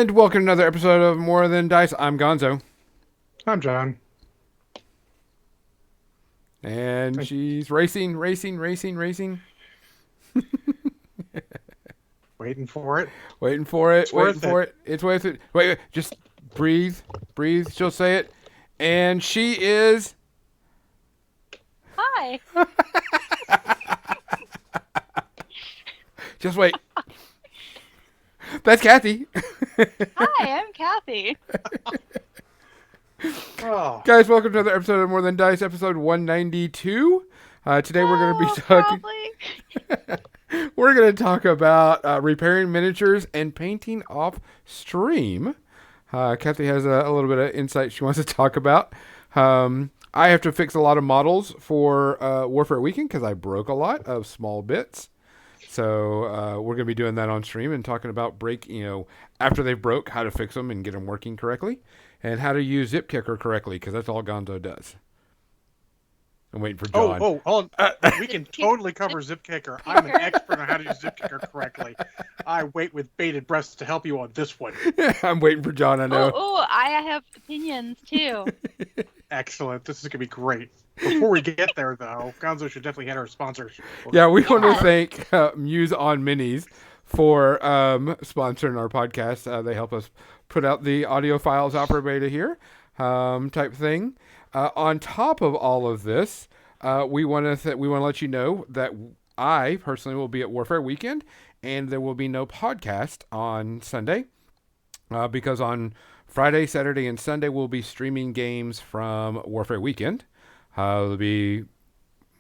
And welcome to another episode of More Than Dice. I'm Gonzo. I'm John. And she's racing. Waiting for it. Waiting for it. It's worth it. It's worth it. Wait. Just breathe. She'll say it. And she is... Hi. Just wait. That's Kathy. Hi, I'm Kathy. Oh, Guys, welcome to another episode of More Than Dice, episode 192. Today we're going to be talking... We're going to talk about repairing miniatures and painting off stream. Kathy has a little bit of insight she wants to talk about. I have to fix a lot of models for Warfare Weekend because I broke a lot of small bits. So we're going to be doing that on stream and talking about after they broke, how to fix them and get them working correctly, and how to use Zip Kicker correctly because that's all Gonzo does. I'm waiting for John. We can totally cover Zip Kicker. I'm an expert on how to use Zip Kicker correctly. I wait with bated breath to help you on this one. I'm waiting for John, I know. I have opinions too. Excellent. This is going to be great. Before we get there, though, Gonzo should definitely hit our sponsors. Yeah, we want to thank Muse on Minis for sponsoring our podcast. They help us put out the audio files out for everybody to hear, type thing. On top of all of this, we want to let you know that I personally will be at Warfare Weekend, and there will be no podcast on Sunday because on Friday, Saturday, and Sunday we'll be streaming games from Warfare Weekend. There'll be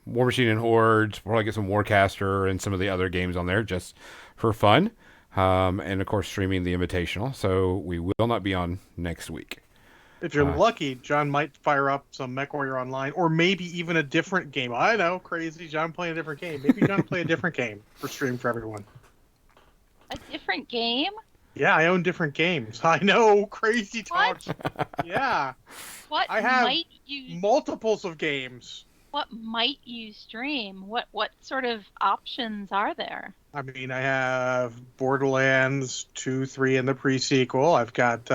War Machine and Hordes. We'll probably get some Warcaster and some of the other games on there just for fun. And of course, streaming the Invitational. So we will not be on next week. If you're lucky, John might fire up some MechWarrior Online, or maybe even a different game. I know, crazy. John playing a different game. Maybe John will play a different game for stream for everyone. A different game? Yeah, I own different games. I know, crazy talk. What? Yeah. What I have might you multiples of games. What might you stream? What sort of options are there? I mean, I have Borderlands 2, 3, and the pre-sequel. I've got...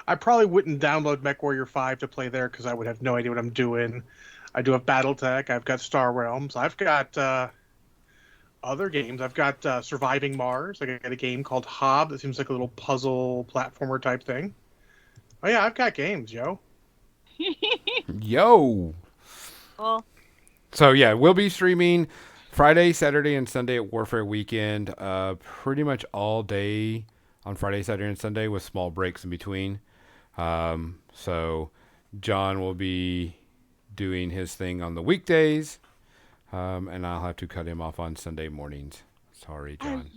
I probably wouldn't download MechWarrior 5 to play there because I would have no idea what I'm doing. I do have Battletech. I've got Star Realms. I've got other games. I've got Surviving Mars. I got a game called Hob that seems like a little puzzle platformer type thing. Oh, yeah, I've got games, yo. Yo! Well, So, yeah, we'll be streaming Friday, Saturday, and Sunday at Warfare Weekend. Pretty much all day on Friday, Saturday, and Sunday with small breaks in between. So John will be doing his thing on the weekdays, and I'll have to cut him off on Sunday mornings. Sorry, John.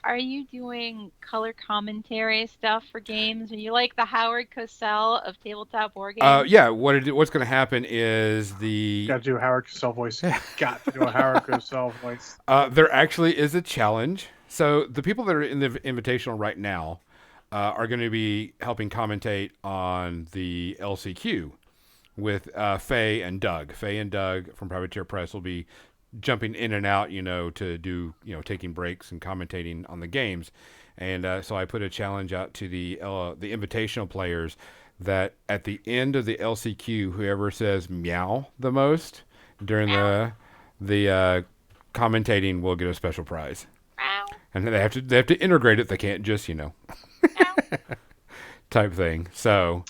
Are you doing color commentary stuff for games? Are you like the Howard Cosell of tabletop war games? Yeah. What's going to happen is Got to do a Howard Cosell voice. Got to do a Howard Cosell voice. There actually is a challenge. So the people that are in the Invitational right now are going to be helping commentate on the LCQ with Faye and Doug. Faye and Doug from Privateer Press will be jumping in and out, to do, taking breaks and commentating on the games. And so I put a challenge out to the Invitational players that at the end of the LCQ, whoever says meow the most during the commentating will get a special prize. And they have to integrate it. They can't just, type thing. So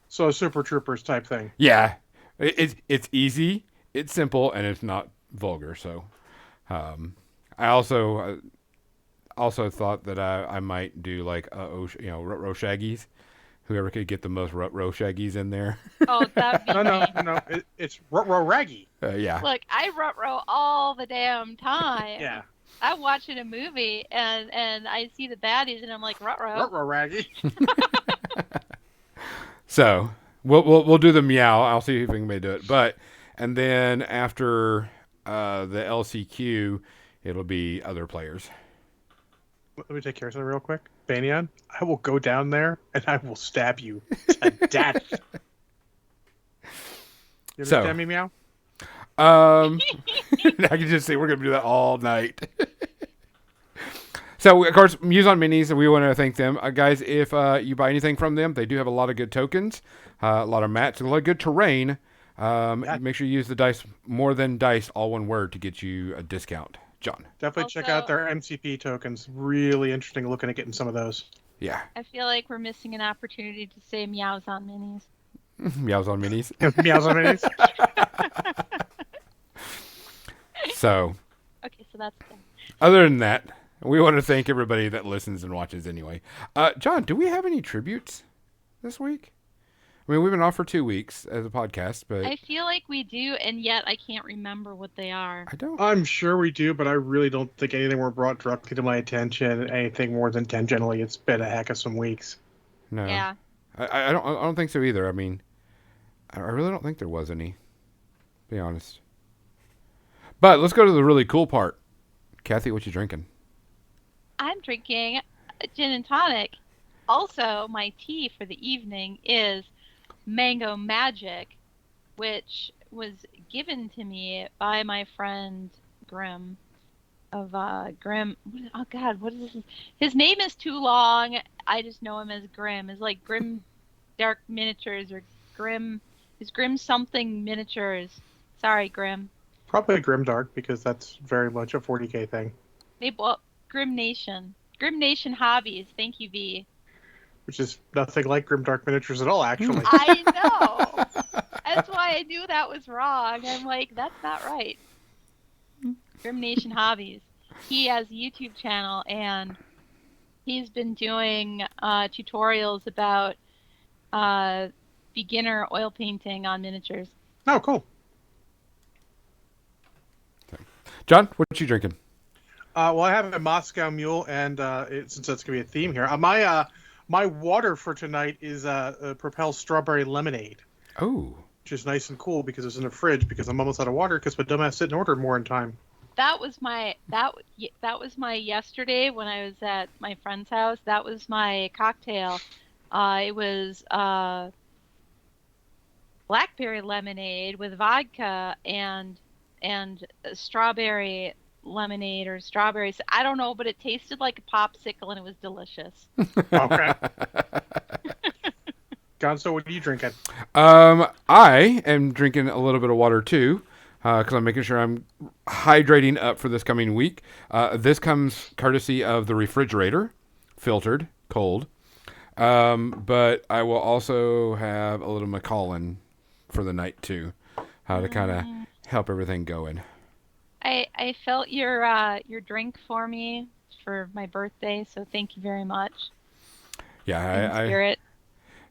So Super Troopers type thing. yeah, it's easy, it's simple, and it's not vulgar. So I also thought that I might do like Roshaggies. Whoever could get the most Roshaggies in there. Oh, that'd be No. It's Raggy. Yeah. Look, I row all the damn time. Yeah. I'm watching a movie and I see the baddies and I'm like, ruh-roh. Raggy. So we'll do the meow. I'll see if we can do it. And then after the LCQ, it'll be other players. Let me take care of something real quick. Banyan, I will go down there and I will stab you to death. You understand me, meow? I can just say we're gonna do that all night. So, of course, Muse on Minis, we want to thank them. Guys, if you buy anything from them, they do have a lot of good tokens, a lot of mats, and a lot of good terrain. Make sure you use the dice, more than dice, all one word, to get you a discount. John. Definitely check out their MCP tokens. Really interesting looking at getting some of those. Yeah. I feel like we're missing an opportunity to say meows on minis. Meows on Minis. Meows on minis. So. Okay, so that's done. Other than that, we want to thank everybody that listens and watches anyway. John, do we have any tributes this week? I mean, we've been off for 2 weeks as a podcast, but I feel like we do, and yet I can't remember what they are. I don't. I'm sure we do, but I really don't think anything were brought directly to my attention. Anything more than tangentially, it's been a heck of some weeks. No. Yeah. I don't think so either. I mean, I really don't think there was any, to be honest. But let's go to the really cool part. Kathy, what you drinking? I'm drinking a gin and tonic. Also, my tea for the evening is Mango Magic, which was given to me by my friend Grim of Grim. Oh God, what is this? His name is too long. I just know him as Grim. It's like Grim Dark Miniatures or Grim. Is Grim something miniatures? Sorry, Grim. Probably Grimdark, because that's very much a 40k thing. Maybe Grim Nation. Grim Nation Hobbies. Thank you, V. Which is nothing like Grimdark Miniatures at all, actually. I know. That's why I knew that was wrong. I'm like, that's not right. Grim Nation Hobbies. He has a YouTube channel, and he's been doing tutorials about beginner oil painting on miniatures. Oh, cool. John, what you drinking? Well, I have a Moscow Mule, and since that's going to be a theme here, my water for tonight is a Propel Strawberry Lemonade. Oh. Which is nice and cool because it's in the fridge, because I'm almost out of water because my dumbass didn't order more in time. That was my yesterday when I was at my friend's house. That was my cocktail. It was blackberry lemonade with vodka and strawberry lemonade or strawberries. I don't know, but it tasted like a popsicle and it was delicious. Okay. Gonzo, what are you drinking? I am drinking a little bit of water too, because I'm making sure I'm hydrating up for this coming week. This comes courtesy of the refrigerator, filtered, cold. But I will also have a little Macallan for the night too, to kind of help everything going. I felt your drink for me for my birthday, so thank you very much. Yeah, Spirit.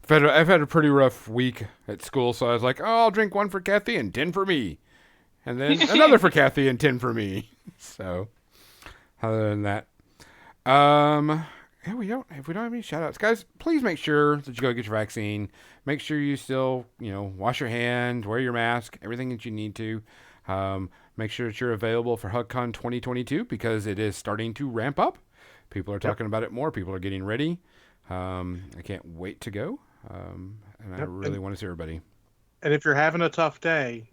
I've had a pretty rough week at school, so I was like, oh, I'll drink 1 for Kathy and 10 for me. And then another for Kathy and 10 for me. So, other than that. If we don't have any shout-outs, guys, please make sure that you go get your vaccine. Make sure you still, wash your hands, wear your mask, everything that you need to. Make sure that you're available for HugCon 2022 because it is starting to ramp up. People are talking about it more. People are getting ready. I can't wait to go. And I really want to see everybody. And if you're having a tough day,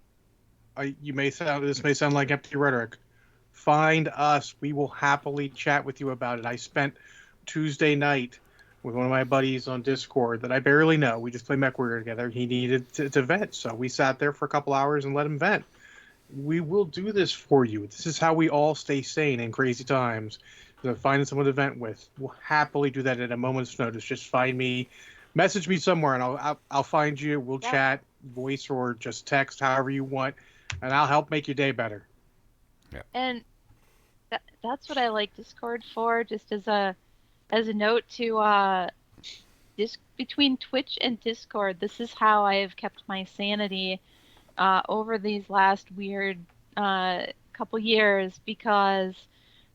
this may sound like empty rhetoric. Find us. We will happily chat with you about it. I spent Tuesday night with one of my buddies on Discord that I barely know. We just play MechWarrior together. He needed to vent, so we sat there for a couple hours and let him vent. We will do this for you. This is how we all stay sane in crazy times. Finding someone to vent with. We'll happily do that at a moment's notice. Just find me, message me somewhere, and I'll find you. We'll chat, voice or just text, however you want, and I'll help make your day better. Yeah. And that's what I like Discord for. Just as a note to between Twitch and Discord, this is how I have kept my sanity over these last weird couple years, because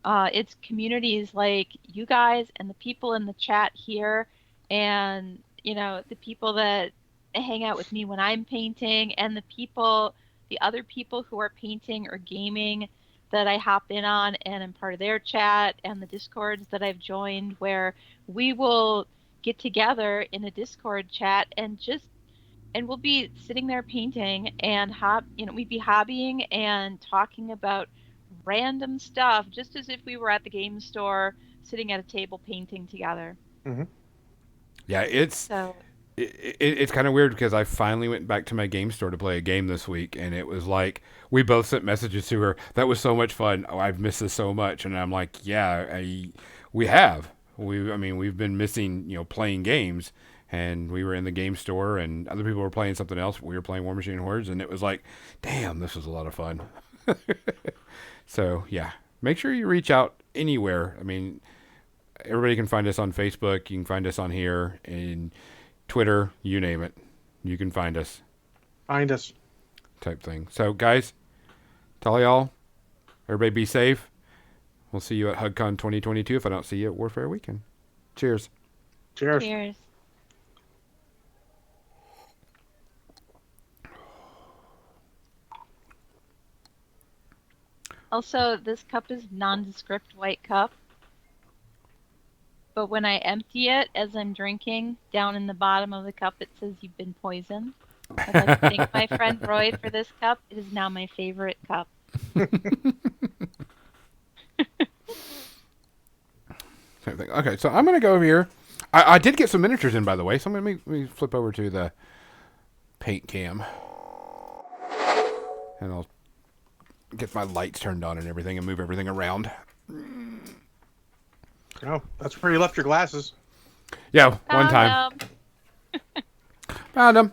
it's communities like you guys and the people in the chat here, and the people that hang out with me when I'm painting, and the other people who are painting or gaming that I hop in on and am part of their chat, and the Discords that I've joined, where we will get together in a Discord chat and we'll be sitting there painting and we'd be hobbying and talking about random stuff, just as if we were at the game store sitting at a table painting together. Mm-hmm. Yeah, it's it's kind of weird because I finally went back to my game store to play a game this week, and it was like we both sent messages to her. That was so much fun. Oh, I've missed this so much, and I'm like, yeah, we have. I mean, we've been missing, playing games, and we were in the game store, and other people were playing something else. We were playing War Machine Hordes, and it was like, damn, this was a lot of fun. So yeah, make sure you reach out anywhere. I mean, everybody can find us on Facebook. You can find us on here and Twitter, you name it. You can find us. Find us. Type thing. So, guys, tell y'all, everybody be safe. We'll see you at HUGCon 2022 if I don't see you at Warfare Weekend. Cheers. Cheers. Cheers. Also, this cup is nondescript white cup. But when I empty it as I'm drinking, down in the bottom of the cup it says you've been poisoned. I'd like to thank my friend Roy for this cup. It is now my favorite cup. Same thing. Okay, so I'm going to go over here. I did get some miniatures in, by the way, so let me flip over to the paint cam. And I'll get my lights turned on and everything and move everything around. Oh, that's where you left your glasses. Yeah, one time. Found them.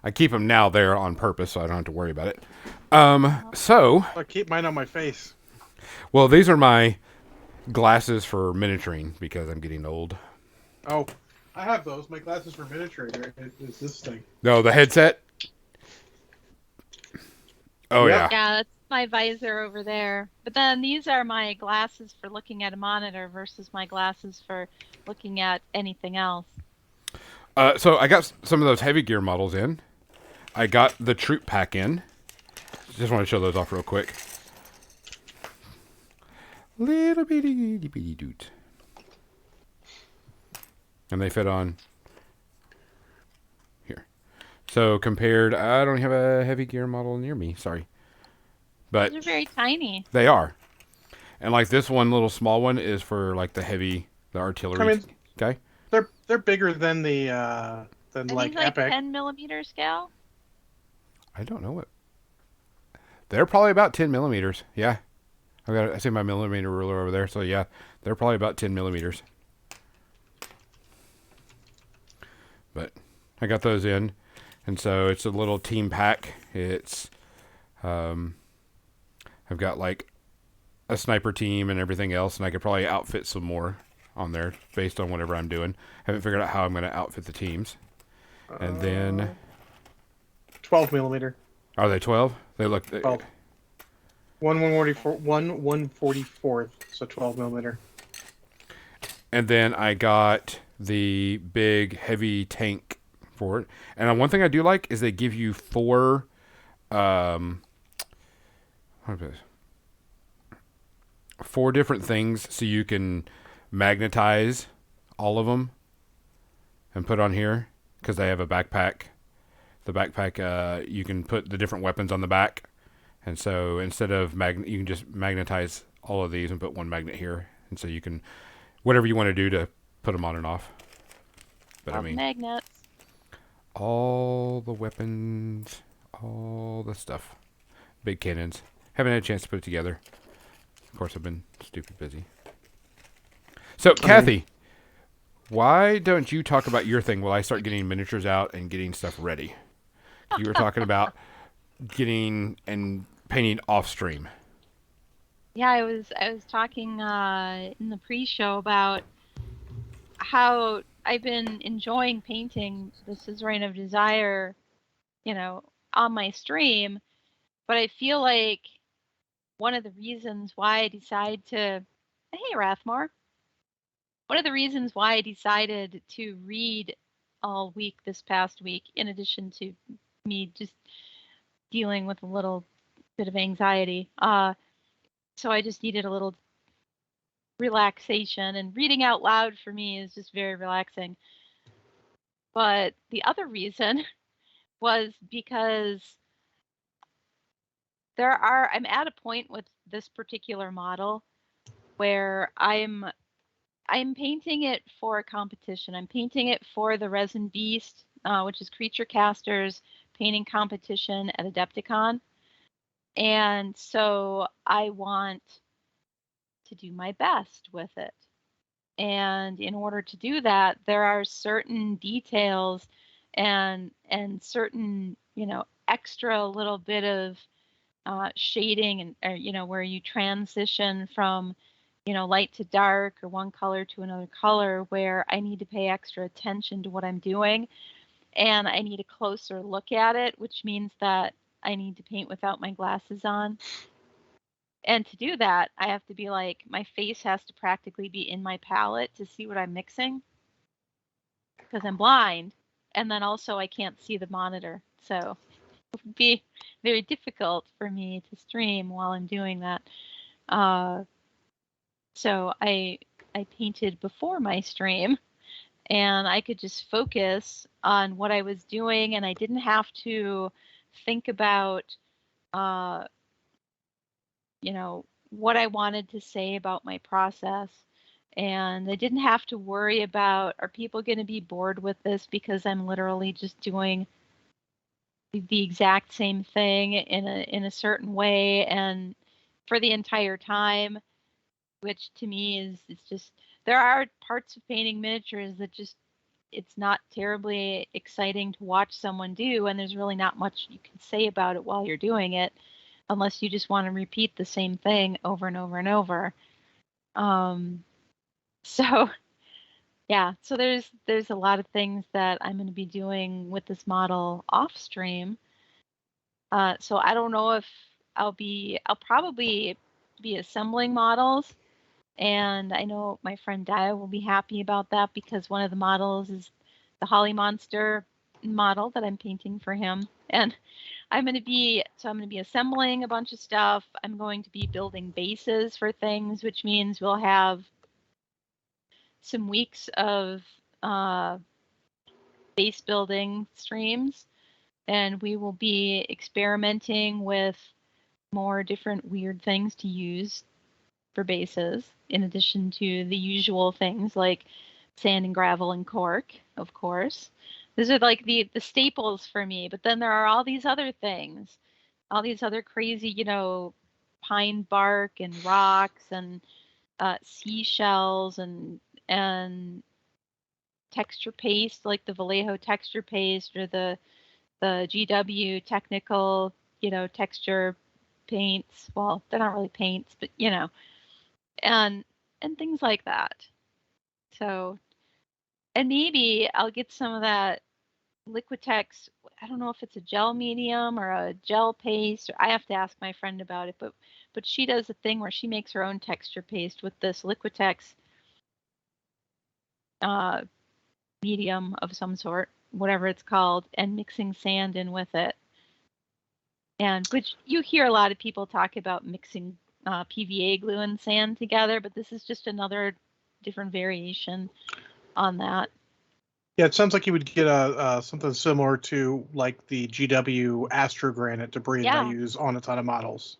I keep them now there on purpose, so I don't have to worry about it. So I keep mine on my face. Well, these are my glasses for miniaturing because I'm getting old. Oh, I have those. My glasses for miniaturing. It's this thing. No, the headset. Oh Yeah. Yeah, that's my visor over there. But then these are my glasses for looking at a monitor versus my glasses for looking at anything else. So I got some of those heavy gear models in. I got the troop pack in. Just want to show those off real quick. Little bitty doot. And they fit on here. So compared, I don't have a heavy gear model near me. Sorry. But Those are very tiny. they are. And like this one little small one is for like the artillery. I mean, okay. They're bigger than the Are like these like Epic. 10mm scale? I don't know what. They're probably about 10 millimeters. Yeah. I see my millimeter ruler over there. So yeah, they're probably about 10 millimeters. But I got those in. And so it's a little team pack. It's, I've got like a sniper team and everything else. And I could probably outfit some more on there based on whatever I'm doing. Haven't figured out how I'm going to outfit the teams. And then 12 millimeter. Are they 12? They look 12. 1/144th, so 12 millimeter. And then I got the big heavy tank for it. And one thing I do like is they give you 4 what is this? 4 different things so you can magnetize all of them and put on here because they have a backpack. The backpack, you can put the different weapons on the back. And so instead of you can just magnetize all of these and put one magnet here. And so you can, whatever you want to do to put them on and off. But All I mean, magnets. all the weapons, all the stuff. Big cannons. Haven't had a chance to put it together. Of course, I've been stupid busy. So, Kathy, why don't you talk about your thing while I start getting miniatures out and getting stuff ready? You were talking about getting and painting off stream. Yeah, I was talking in the pre-show about how I've been enjoying painting the Suzerain of Desire, on my stream, but I feel like one of the reasons why I decided to, hey Rathmore, one of the reasons why I decided to read all week this past week, in addition to me just dealing with a little bit of anxiety, so I just needed a little relaxation, and reading out loud for me is just very relaxing. But the other reason was because I'm at a point with this particular model where I'm I'm painting it for a competition. I'm painting it for the Resin Beast, which is Creature Casters painting competition at Adepticon. And so I want to do my best with it. And in order to do that, there are certain details and certain, extra little bit of shading and where you transition from light to dark or one color to another color, where I need to pay extra attention to what I'm doing, and I need a closer look at it, which means that I need to paint without my glasses on. And to do that, I have to be like, my face has to practically be in my palette to see what I'm mixing, because I'm blind, and then also I can't see the monitor, so it would be very difficult for me to stream while I'm doing that. So I painted before my stream, and I could just focus on what I was doing, and I didn't have to think about, what I wanted to say about my process. And I didn't have to worry about, are people going to be bored with this because I'm literally just doing the exact same thing in a certain way and for the entire time, which to me is, it's just, there are parts of painting miniatures that just, it's not terribly exciting to watch someone do, and there's really not much you can say about it while you're doing it, unless you just want to repeat the same thing over and over and over. So yeah, so there's a lot of things that I'm going to be doing with this model off stream. So I don't know if I'll probably be assembling models, and I know my friend Dia will be happy about that, because one of the models is the Holly Monster model that I'm painting for him. And I'm going to be assembling a bunch of stuff. I'm going to be building bases for things, which means we'll have some weeks of base building streams, and we will be experimenting with more different weird things to use for bases, in addition to the usual things like sand and gravel and cork, of course. These are like the staples for me, but then there are all these other things, all these other crazy, pine bark and rocks and seashells and texture paste, like the Vallejo texture paste or the GW technical, texture paints. Well, they're not really paints, but and things like that. So, and maybe I'll get some of that Liquitex. I don't know if it's a gel medium or a gel paste. Or I have to ask my friend about it, but she does a thing where she makes her own texture paste with this Liquitex medium of some sort, whatever it's called, and mixing sand in with it. And which you hear a lot of people talk about mixing PVA glue and sand together, but this is just another different variation on that. Yeah, it sounds like you would get something similar to like the GW Astro Granite debris that I use on a ton of models.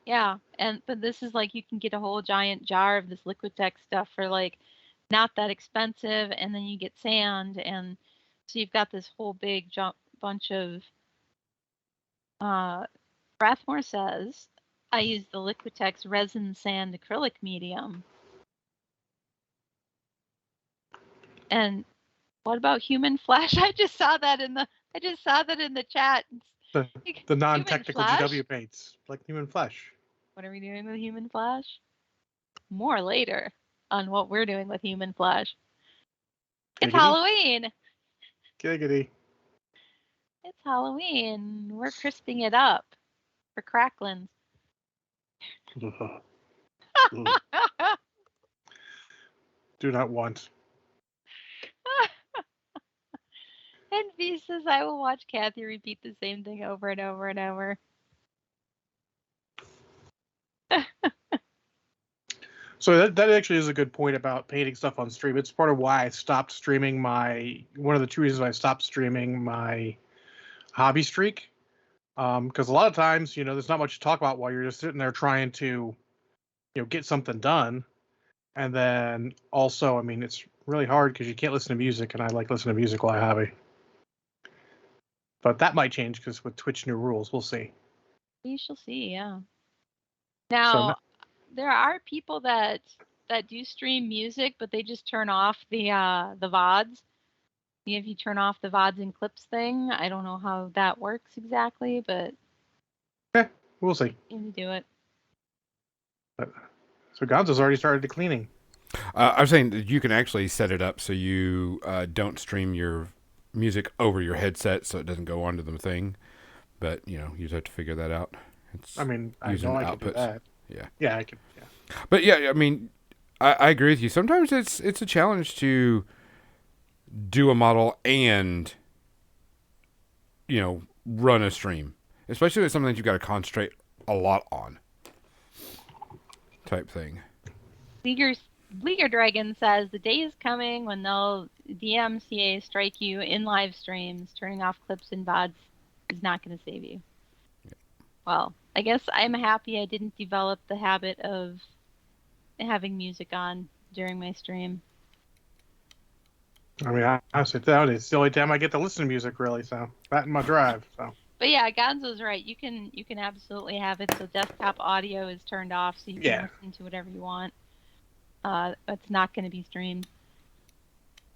Yeah, but this is like, you can get a whole giant jar of this Liquitex stuff for like not that expensive, and then you get sand, and so you've got this whole big bunch of. Rathmore says I use the Liquitex resin sand acrylic medium. And what about human flash? I just saw that in the chat. The non-technical GW paints, like human flesh. What are we doing with human flash? More later on what we're doing with human flash. It's Halloween. Giggity. It's Halloween. We're crisping it up for cracklins. Do not want. And V says, I will watch Kathy repeat the same thing over and over and over. So that actually is a good point about painting stuff on stream. It's part of why I stopped streaming one of the two reasons I stopped streaming my hobby streak. Because a lot of times, there's not much to talk about while you're just sitting there trying to, get something done. And then also, I mean, it's really hard because you can't listen to music, and I like listening to music while I hobby. But that might change because with Twitch new rules, we'll see. We shall see. Yeah. So Now, there are people that do stream music, but they just turn off the VODs. If you turn off the VODs and clips thing, I don't know how that works exactly, but we'll see. you need to do it. So Gonzo's already started the cleaning. I was saying that you can actually set it up so you don't stream your music over your headset, so it doesn't go onto the thing. But you just have to figure that out. I mean, I using know I can do outputs. that. Yeah. Yeah, I can. Yeah. But yeah, I mean, I agree with you. Sometimes it's a challenge to do a model and run a stream, especially if it's something that you've got to concentrate a lot on, type thing. Leaguer Dragon says the day is coming when they'll DMCA strike you in live streams. Turning off clips and VODs is not going to save you. Yeah. Well, I guess I'm happy I didn't develop the habit of having music on during my stream. I mean, I sit down. It's the only time I get to listen to music, really. So that and my drive. So. But yeah, Gonzo's right. You can absolutely have it so desktop audio is turned off, so you can listen to whatever you want. It's not going to be streamed.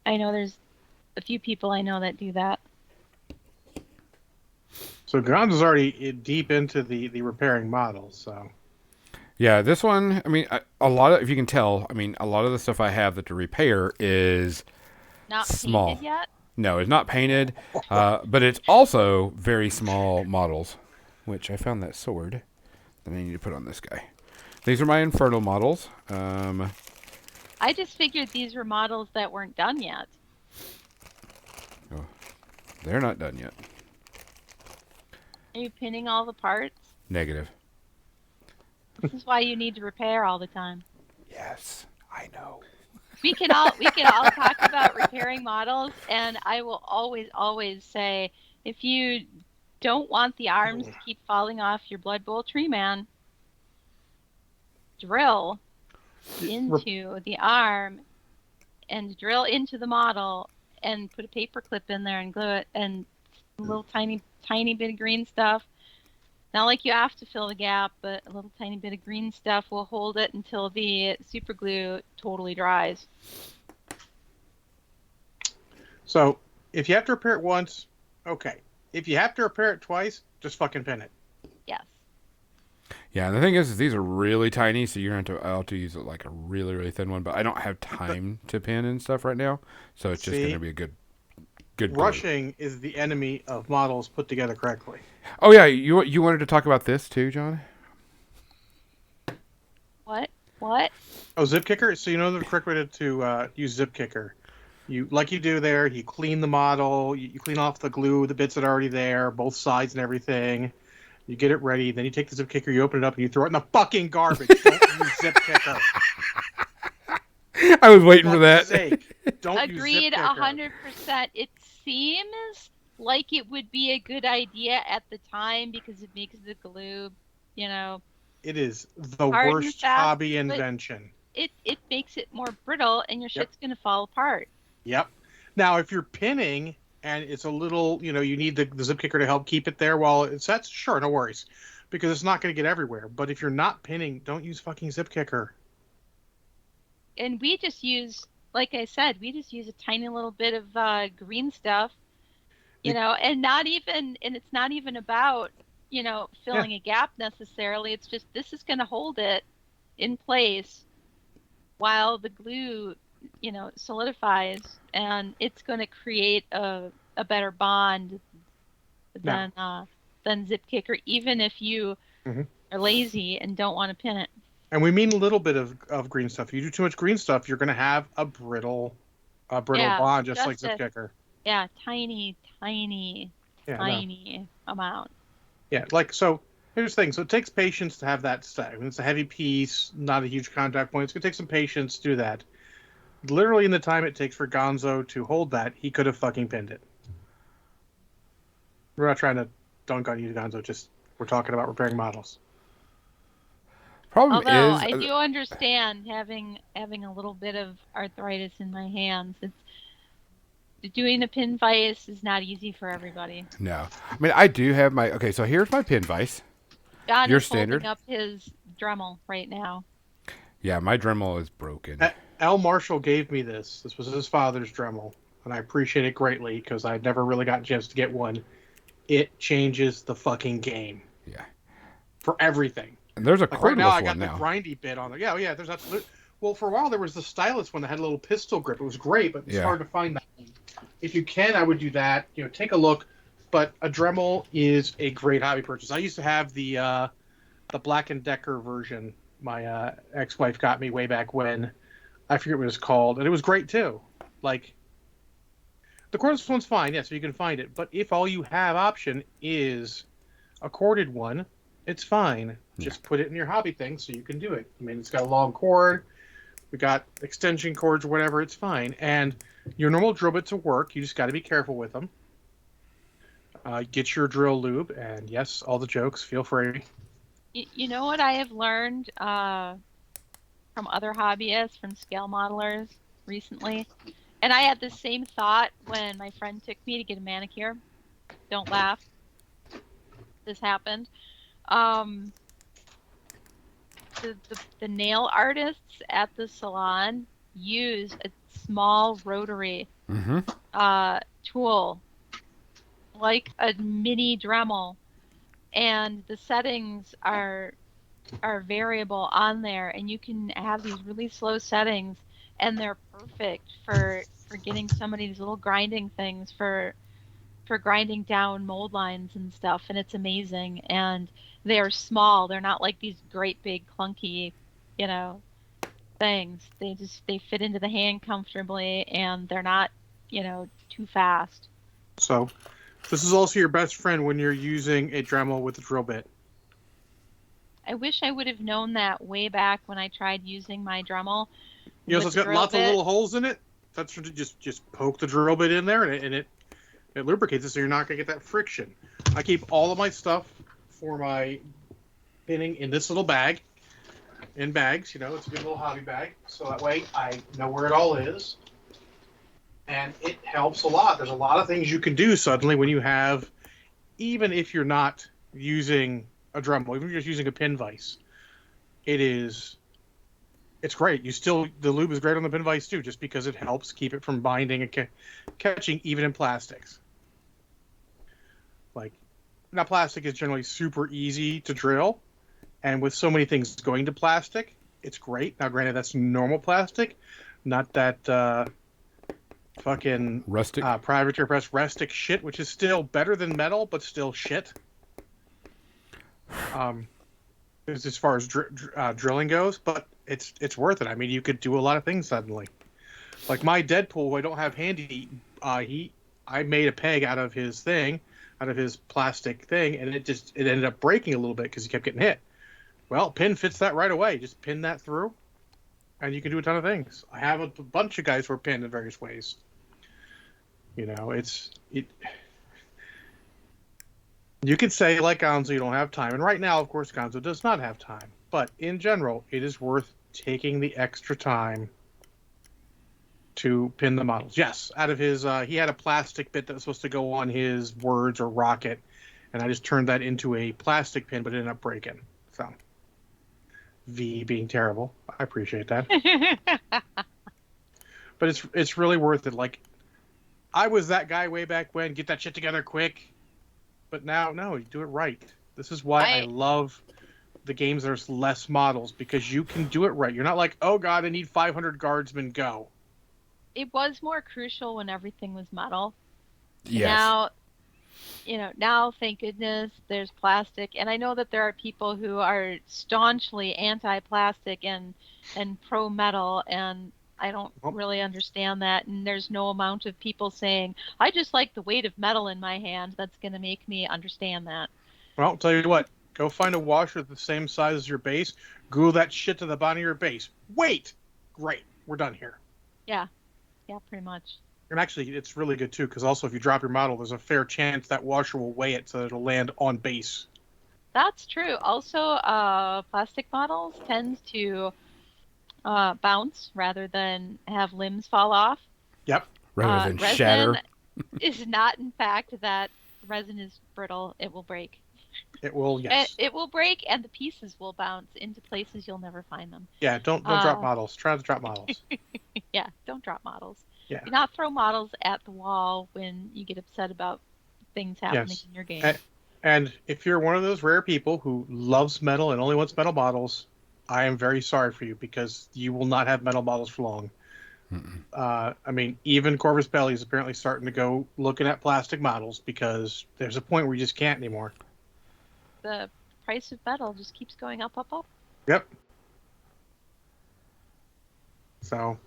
I know there's a few people I know that do that. So Gonzo's already deep into the repairing models. So. Yeah, this one. I mean, a lot of, if you can tell, I mean, a lot of the stuff I have that to repair is not small. Painted yet? No, it's not painted, but it's also very small models, which I found that sword that I need to put on this guy. These are my Infernal models. I just figured these were models that weren't done yet. Oh, they're not done yet. Are you pinning all the parts? Negative. This is why you need to repair all the time. Yes, I know. We can all talk about repairing models, and I will always say, if you don't want the arms to keep falling off your Blood Bowl tree man, drill into the arm and drill into the model and put a paper clip in there and glue it, and a little tiny bit of green stuff. Not like you have to fill the gap, but a little tiny bit of green stuff will hold it until the super glue totally dries. So if you have to repair it once, okay. If you have to repair it twice, just fucking pin it. Yes. Yeah, and the thing is these are really tiny, so you're going to have to use like a really, really thin one, but I don't have time to pin and stuff right now, so it's just going to be a good rushing glue. Is the enemy of models put together correctly. Oh yeah, you wanted to talk about this too, John? What? Oh, zip kicker. So you know the correct way to use zip kicker. You do there. You clean the model. You clean off the glue, the bits that are already there, both sides and everything. You get it ready. Then you take the zip kicker, you open it up, and you throw it in the fucking garbage. Don't use zip kicker. I was waiting for that. Don't Agreed, 100%. It seems like it would be a good idea at the time because it makes the glue, It is the worst hobby invention. It makes it more brittle, and your shit's going to fall apart. Yep. Now, if you're pinning and it's a little, you need the zip kicker to help keep it there while it sets, sure, no worries. Because it's not going to get everywhere. But if you're not pinning, don't use fucking zip kicker. And we just use, like I said, a tiny little bit of green stuff, and it's not even about, filling a gap necessarily. It's just, this is going to hold it in place while the glue, solidifies, and it's going to create a better bond than zip kicker, even if you are lazy and don't want to pin it. And we mean a little bit of green stuff. If you do too much green stuff, you're going to have a brittle bond, just like zip kicker. Yeah, tiny amount. Yeah, so here's the thing. So it takes patience to have that set. I mean, it's a heavy piece, not a huge contact point. It's going to take some patience to do that. Literally, in the time it takes for Gonzo to hold that, he could have fucking pinned it. We're not trying to dunk on you, Gonzo. Just we're talking about repairing models. Problem Although is, I do understand having a little bit of arthritis in my hands. It's doing a pin vise is not easy for everybody. no. I mean, I do have my. Okay, so here's my pin vise. John Your is holding standard. up his Dremel right now. Yeah, my Dremel is broken. Al Marshall gave me this. This was his father's Dremel, and I appreciate it greatly because I'd never really got a chance to get one. It changes the fucking game Yeah. for everything. And there's a Like right now, cordless I one got the now. grindy bit on there. Yeah, yeah. There's absolute. Well, for a while there was the stylus one that had a little pistol grip. It was great, but it's Yeah. hard to find that one. If you can, I would do that. Take a look. But a Dremel is a great hobby purchase. I used to have the Black and Decker version. My ex-wife got me way back when. I forget what it was called, and it was great too. Like the cordless one's fine, yeah, so you can find it. But if all you have option is a corded one, it's fine. Just put it in your hobby thing so you can do it. I mean, it's got a long cord. We got extension cords or whatever. It's fine. And your normal drill bits will work. You just got to be careful with them. Get your drill lube, and yes, all the jokes. Feel free. You know what I have learned from other hobbyists, from scale modelers recently? And I had the same thought when my friend took me to get a manicure. Don't laugh. This happened. The nail artists at the salon use a small rotary tool, like a mini Dremel, and the settings are variable on there, and you can have these really slow settings, and they're perfect for getting some of these little grinding things for grinding down mold lines and stuff, and it's amazing. And they're small. They're not like these great big clunky, things. They fit into the hand comfortably, and they're not, too fast. So, this is also your best friend when you're using a Dremel with a drill bit. I wish I would have known that way back when I tried using my Dremel. So it's got lots of little holes in it. That's just poke the drill bit in there, and it lubricates it, so you're not gonna get that friction. I keep all of my stuff for my pinning in this little bag, in bags. It's a good little hobby bag, so that way I know where it all is, and it helps a lot. There's a lot of things you can do suddenly when you have, even if you're not using a Dremel, even if you're just using a pin vise, it's great. The lube is great on the pin vise too, just because it helps keep it from binding and catching, even in plastics. Like, now plastic is generally super easy to drill, and with so many things going to plastic, it's great. Now, granted, that's normal plastic, not that fucking Rustic. privateer press rustic shit, which is still better than metal, but still shit. As far as drilling goes, but it's worth it. I mean, you could do a lot of things suddenly. Like my Deadpool, who I don't have handy, I made a peg out of his plastic thing, and it ended up breaking a little bit because he kept getting hit. Well, pin fits that right away. Just pin that through, and you can do a ton of things. I have a bunch of guys who are pinned in various ways. You could say, like Gonzo, you don't have time. And right now, of course, Gonzo does not have time. But in general, it is worth taking the extra time to pin the models. Yes, out of his, he had a plastic bit that was supposed to go on his words or rocket, and I just turned that into a plastic pin, but it ended up breaking. So, V being terrible. I appreciate that. But it's really worth it. Like, I was that guy way back when, get that shit together quick. But now, no, you do it right. This is why I love the games there's less models, because you can do it right. You're not like, oh god, I need 500 guardsmen, go. It was more crucial when everything was metal. Yes. Now, thank goodness, there's plastic. And I know that there are people who are staunchly anti-plastic and pro-metal, and I don't really understand that. And there's no amount of people saying, I just like the weight of metal in my hand, that's going to make me understand that. Well, I'll tell you what. Go find a washer the same size as your base. Glue that shit to the bottom of your base. Wait! Great. We're done here. Yeah. Yeah, pretty much. And actually, it's really good, too, because also if you drop your model, there's a fair chance that washer will weigh it so that it'll land on base. That's true. Also, plastic models tend to bounce rather than have limbs fall off. Yep. Rather than Resin shatter. is not, in fact, that resin is brittle. It will break. It will. Yes. It will break, and the pieces will bounce into places you'll never find them. Yeah. Don't drop models. Try not to drop models. Yeah, don't drop models. Yeah. Do not throw models at the wall when you get upset about things happening Yes. in your game. And if you're one of those rare people who loves metal and only wants metal models, I am very sorry for you because you will not have metal models for long. I mean, even Corvus Belli is apparently starting to go looking at plastic models because there's a point where you just can't anymore. The price of metal just keeps going up, up, up. Yep. So,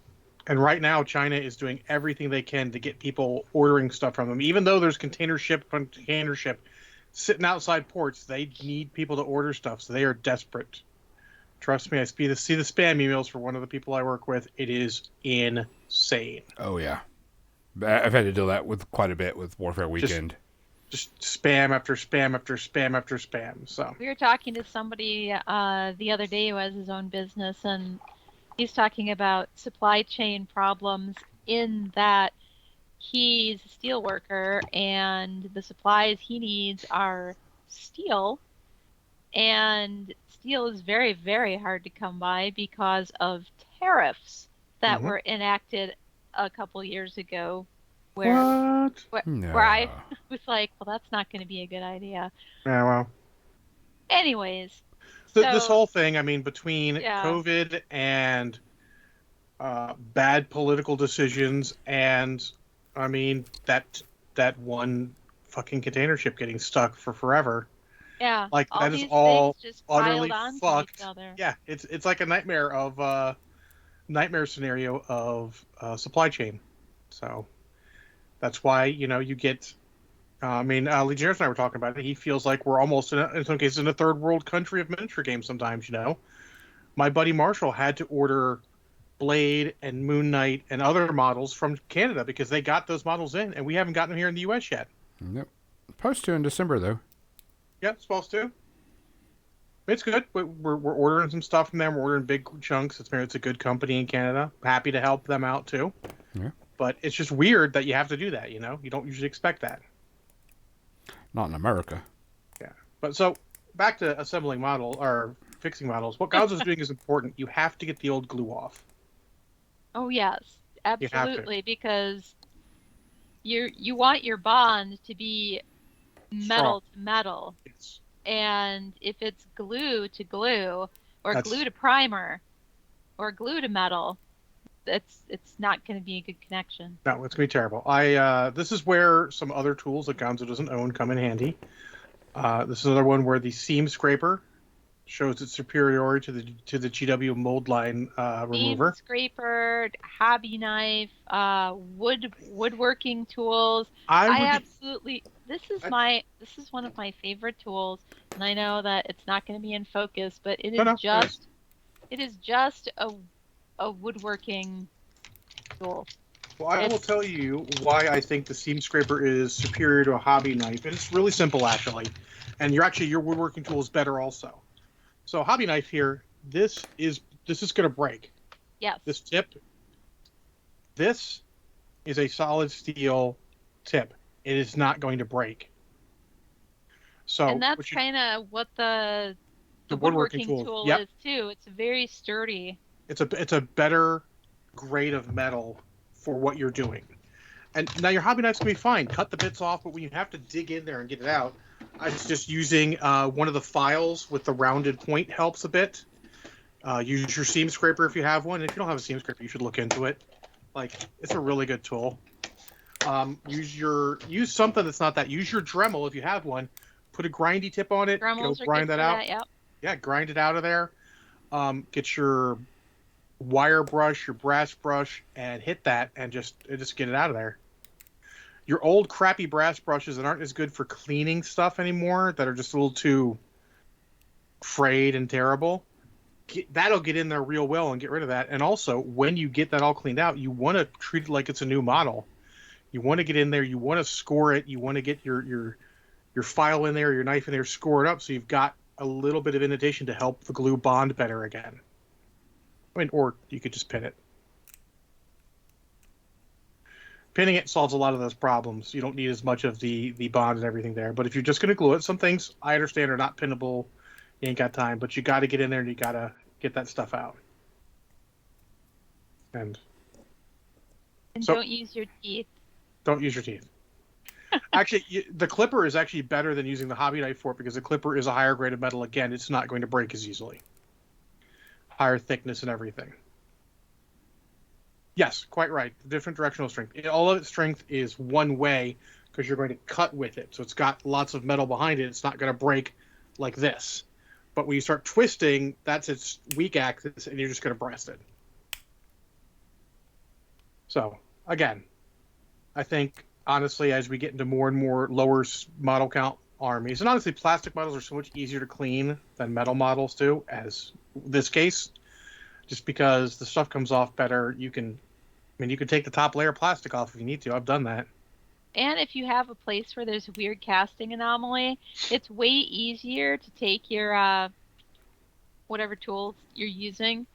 and right now, China is doing everything they can to get people ordering stuff from them. Even though there's container ship sitting outside ports, they need people to order stuff. So they are desperate. Trust me, I see the spam emails for one of the people I work with. It is insane. Oh, yeah. I've had to do that with quite a bit with Warfare Weekend. Just spam after spam after spam after spam. So we were talking to somebody the other day who has his own business, and he's talking about supply chain problems in that he's a steel worker and the supplies he needs are steel, and steel is very, very hard to come by because of tariffs that were enacted a couple years ago where I was like, well, that's not going to be a good idea. Yeah, well. Anyways. This whole thing, I mean, between COVID and bad political decisions and, I mean, that one fucking container ship getting stuck for forever. Yeah. Like, that is all just utterly fucked. Yeah, it's like a nightmare scenario of supply chain. So that's why, you get... Legionnaires and I were talking about it. He feels like we're almost, in some cases, in a third world country of miniature games sometimes, My buddy Marshall had to order Blade and Moon Knight and other models from Canada because they got those models in, and we haven't gotten them here in the U.S. yet. Nope. Supposed to in December, though. Yeah, supposed to. It's good. We're ordering some stuff from them. We're ordering big chunks. It's a good company in Canada. Happy to help them out, too. Yeah. But it's just weird that you have to do that, You don't usually expect that. Not in America. Yeah. But so, back to assembling or fixing models. What Gonzo's doing is important. You have to get the old glue off. Oh, yes. Absolutely. Because you want your bond to be metal to metal. Yes. And if it's glue to glue, or glue to primer, or glue to metal, it's not going to be a good connection. No, it's going to be terrible. This is where some other tools that Gonzo doesn't own come in handy. This is another one where the seam scraper shows its superiority to the GW mold line remover. Seam scraper, hobby knife, woodworking tools. This is one of my favorite tools, and I know that it's not going to be in focus, but it is just a woodworking tool. Well, I will tell you why I think the seam scraper is superior to a hobby knife, and it's really simple actually. And your woodworking tool is better also. So hobby knife here, this is going to break. Yes. This tip. This is a solid steel tip. It is not going to break. So, and that's kind of what the woodworking tool is too. It's very sturdy. It's a better grade of metal for what you're doing. And now your hobby knife's gonna be fine. Cut the bits off, but when you have to dig in there and get it out, I was just using one of the files with the rounded point helps a bit. Use your seam scraper if you have one. If you don't have a seam scraper, you should look into it. Like, it's a really good tool. Use something that's not that. Use your Dremel if you have one. Put a grindy tip on it. Grind that out. Yeah, grind it out of there. Get your wire brush, your brass brush, and hit that, and just get it out of there. Your old crappy brass brushes that aren't as good for cleaning stuff anymore, that are just a little too frayed and terrible, that'll get in there real well and get rid of that. And also, when you get that all cleaned out, you want to treat it like it's a new model. You want to get in there, you want to score it, you want to get your your file in there, your knife in there, score it up so you've got a little bit of indentation to help the glue bond better again. I mean, or you could just pin it. Pinning it solves a lot of those problems. You don't need as much of the bond and everything there. But if you're just going to glue it, some things I understand are not pinnable. You ain't got time, but you got to get in there and you got to get that stuff out. And so, don't use your teeth. Don't use your teeth. Actually, the clipper is actually better than using the hobby knife for it because the clipper is a higher grade of metal. Again, it's not going to break as easily. Higher thickness and everything. Yes, quite right. The different directional strength. All of its strength is one way because you're going to cut with it. So it's got lots of metal behind it. It's not going to break like this. But when you start twisting, that's its weak axis, and you're just going to breast it. So, again, I think, honestly, as we get into more and more lower model count armies, and honestly, plastic models are so much easier to clean than metal models do, as this case, just because the stuff comes off better. You can take the top layer of plastic off if you need to. I've done that. And if you have a place where there's a weird casting anomaly, it's way easier to take your whatever tools you're using.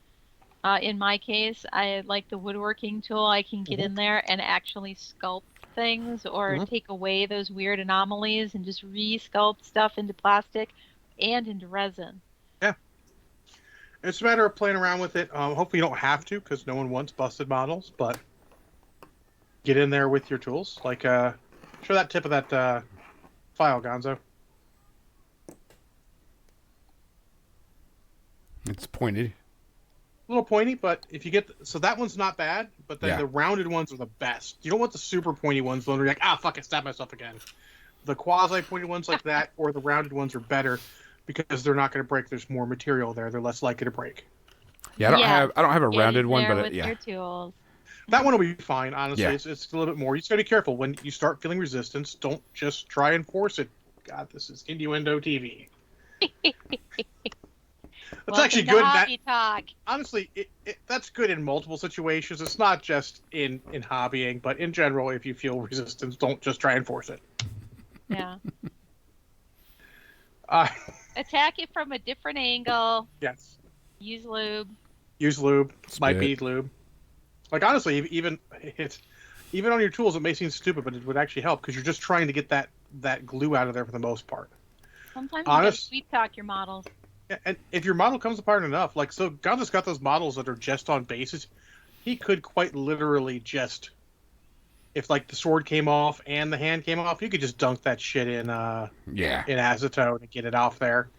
In my case, I like the woodworking tool. I can get in there and actually sculpt things or take away those weird anomalies and just re-sculpt stuff into plastic and into resin. Yeah. It's a matter of playing around with it. Hopefully you don't have to because no one wants busted models, but get in there with your tools. Like, show that tip of that file, Gonzo. It's pointed. A little pointy, but if you get... So that one's not bad, but then the rounded ones are the best. You don't want the super pointy ones, the ones where you're like, fuck, I stabbed myself again. The quasi-pointy ones like that or the rounded ones are better because they're not going to break. There's more material there. They're less likely to break. Yeah, I don't have a rounded one, but with your tools. That one will be fine, honestly. Yeah. It's a little bit more. You just got to be careful. When you start feeling resistance, don't just try and force it. God, this is innuendo TV. That's actually good. Talk. Honestly, that's good in multiple situations. It's not just in hobbying, but in general, if you feel resistance, don't just try and force it. Yeah. Attack it from a different angle. Yes. Use lube. Might be lube. Like, honestly, even on your tools, it may seem stupid, but it would actually help because you're just trying to get that glue out of there for the most part. Sometimes you gotta sweet talk your models. Yeah, and if your model comes apart enough, like, so Gonzo's got those models that are just on bases, he could quite literally just, if like the sword came off and the hand came off, you could just dunk that shit in acetone and get it off there.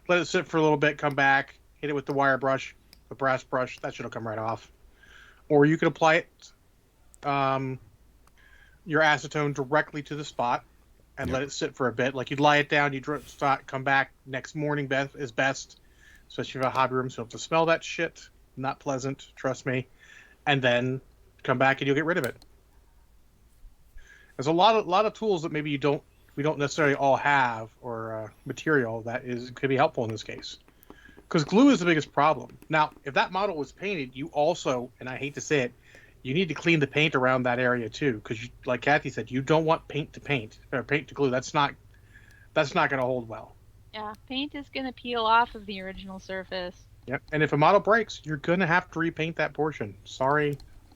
Let it sit for a little bit, come back, hit it with the wire brush, the brass brush, that shit'll come right off. Or you could apply it, your acetone directly to the spot and let it sit for a bit. Like, you'd lie it down, you'd come back next morning is best, especially if you have a hobby room, so you don't have to smell that shit. Not pleasant, trust me. And then come back and you'll get rid of it. There's a lot of tools that maybe we don't necessarily all have, or material that could be helpful in this case. Because glue is the biggest problem. Now, if that model was painted, you also, and I hate to say it, you need to clean the paint around that area too. Because, like Kathy said, you don't want paint to paint or paint to glue. That's not going to hold well. Yeah, paint is going to peel off of the original surface. Yep. And if a model breaks, you're going to have to repaint that portion. Sorry,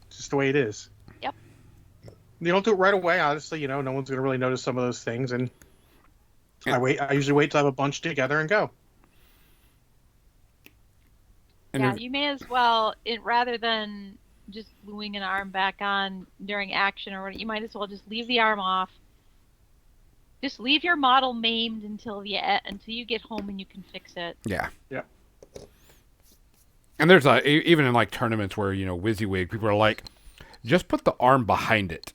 it's just the way it is. Yep. You don't do it right away. Honestly, no one's going to really notice some of those things. And I usually wait till I have a bunch together and go. And you may as well, rather than just gluing an arm back on during action or what, you might as well just leave the arm off. Just leave your model maimed until you get home and you can fix it. Yeah. Yeah. And there's even in like tournaments where, WYSIWYG, people are like, just put the arm behind it.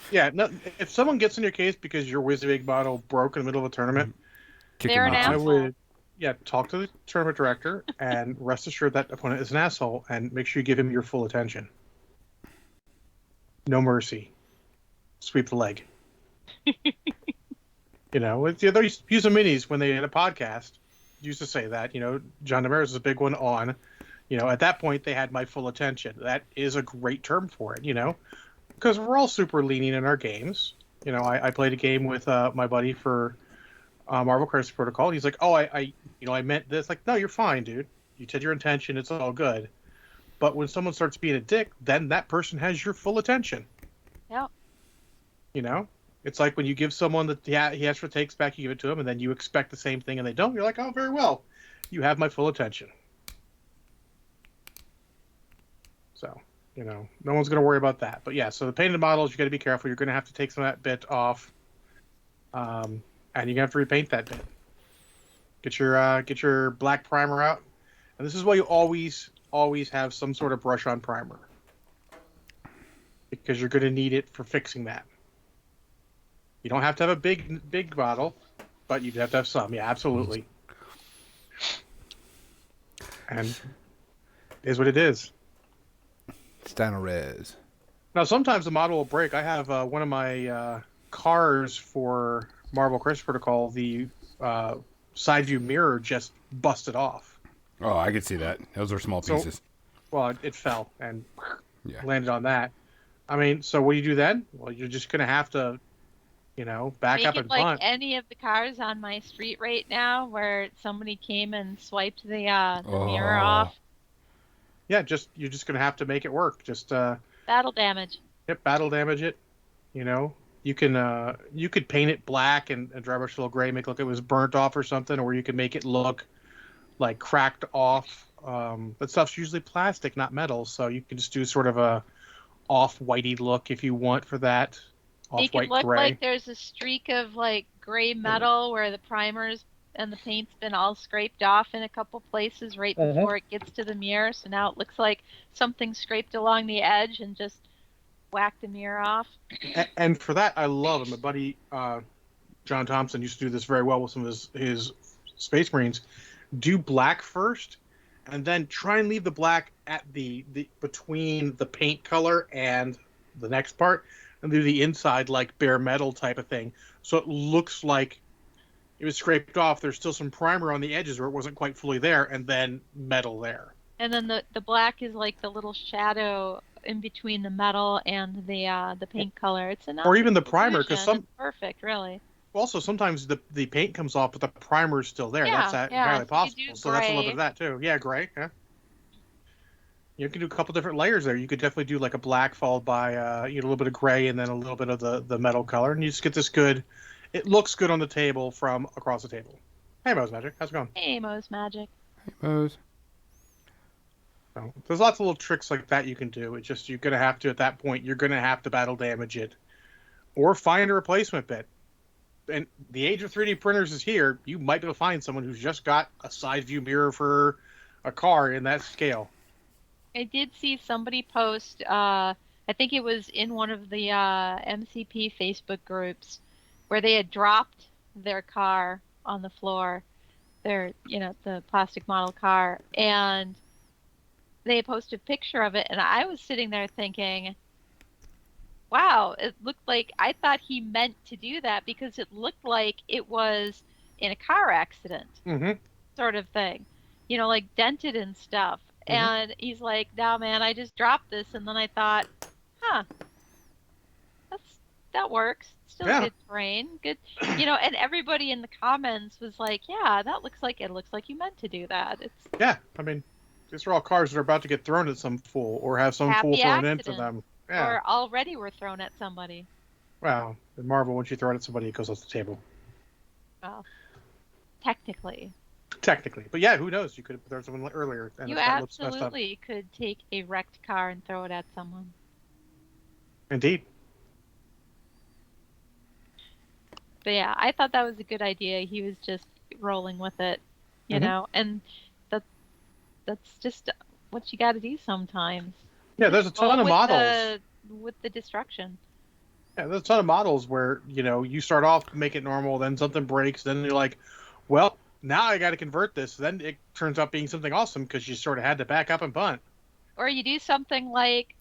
Yeah. No, if someone gets in your case because your WYSIWYG model broke in the middle of a tournament, they're an asshole. I would talk to the tournament director and rest assured that opponent is an asshole and make sure you give him your full attention. No mercy. Sweep the leg. The other user minis when they had a podcast used to say that, John Damaris is a big one on, at that point they had my full attention. That is a great term for it, because we're all super lenient in our games. You know, I played a game with my buddy for Marvel Crisis Protocol. He's like, "Oh, I meant this." Like, no, you're fine, dude. You said your intention. It's all good. But when someone starts being a dick, then that person has your full attention. Yep. You know, it's like when you give someone that he asks for takes back, you give it to them, and then you expect the same thing and they don't. You're like, "Oh, very well. You have my full attention." So, you know, no one's going to worry about that. But yeah, so the painted models, you got to be careful. You're going to have to take some of that bit off, and you're going to have to repaint that bit. Get your black primer out, and this is why you always have some sort of brush on primer, because you're going to need it for fixing that. You don't have to have a big bottle, but you have to have some. Yeah, absolutely. And it is what it is. Stano Res. Now, sometimes the model will break. I have one of my cars for Marvel Crisis Protocol. The side view mirror just busted off. Oh, I could see that. Those are small pieces. Well, it fell and Yeah. landed on that. I mean, so what do you do then? Well, you're just going to have to, you know, back Make up it and like punt. any of the cars on my street right now, where somebody came and swiped the mirror Oh. off. Yeah, you're just going to have to make it work. Just Battle damage. battle damage it. You know, you could paint it black and dry brush a little gray, make it look like it was burnt off or something, or you can make it look like cracked off. That stuff's usually plastic, not metal, so you can just do sort of a off-whitey look if you want for that. Make Off-white it look gray. like there's a streak of like gray metal where the primers and the paint's been all scraped off in a couple places right before it gets to the mirror. So now it looks like something scraped along the edge and just whacked the mirror off. And for that, I love it. My buddy John Thompson used to do this very well with some of his Space Marines. Do black first, and then try and leave the black at the between the paint color and the next part, and do the inside like bare metal type of thing, so it looks like it was scraped off. There's still some primer on the edges where it wasn't quite fully there, and then metal there. And then the black is like the little shadow in between the metal and the paint color. It's a Or even the primer, because it's perfect, really. also sometimes the paint comes off, but the primer is still there. Yeah, That's yeah, entirely so possible. you do So that's a little bit gray. of that too. Yeah, gray. Yeah. You can do a couple different layers there. You could definitely do like a black followed by a little bit of gray and then a little bit of the metal color, and you just get this good. It looks good on the table from across the table. Hey, Mo's Magic, how's it going? Hey, Mo's Magic. Mose. So, there's lots of little tricks like that you can do. It's just you're gonna have to at that point. You're gonna have to battle damage it, or find a replacement bit. And the age of 3D printers is here. You might be able to find someone who's just got a side view mirror for a car in that scale. I did see somebody post, I think it was in one of the MCP Facebook groups, where they had dropped their car on the floor, the plastic model car, and they posted a picture of it, and I was sitting there thinking, wow, it looked like, I thought he meant to do that because it looked like it was in a car accident, sort of thing, like dented and stuff. And he's like, no, man, I just dropped this. And then I thought, huh, that works. Still good terrain. Good. And everybody in the comments was like, yeah, it looks like you meant to do that. Yeah, I mean, these are all cars that are about to get thrown at some fool or have some fool thrown into them. Yeah. Or already were thrown at somebody. Well, in Marvel, once you throw it at somebody, it goes off the table. Well, technically. Technically. But yeah, who knows? You could have thrown someone earlier. And You absolutely could take a wrecked car and throw it at someone. Indeed. But yeah, I thought that was a good idea. He was just rolling with it, and that's just what you got to do sometimes. Yeah, there's a ton of models. With the destruction. Yeah, there's a ton of models where, you start off, make it normal, then something breaks, then you're like, well, now I got to convert this. Then it turns out being something awesome because you sort of had to back up and punt. Or you do something like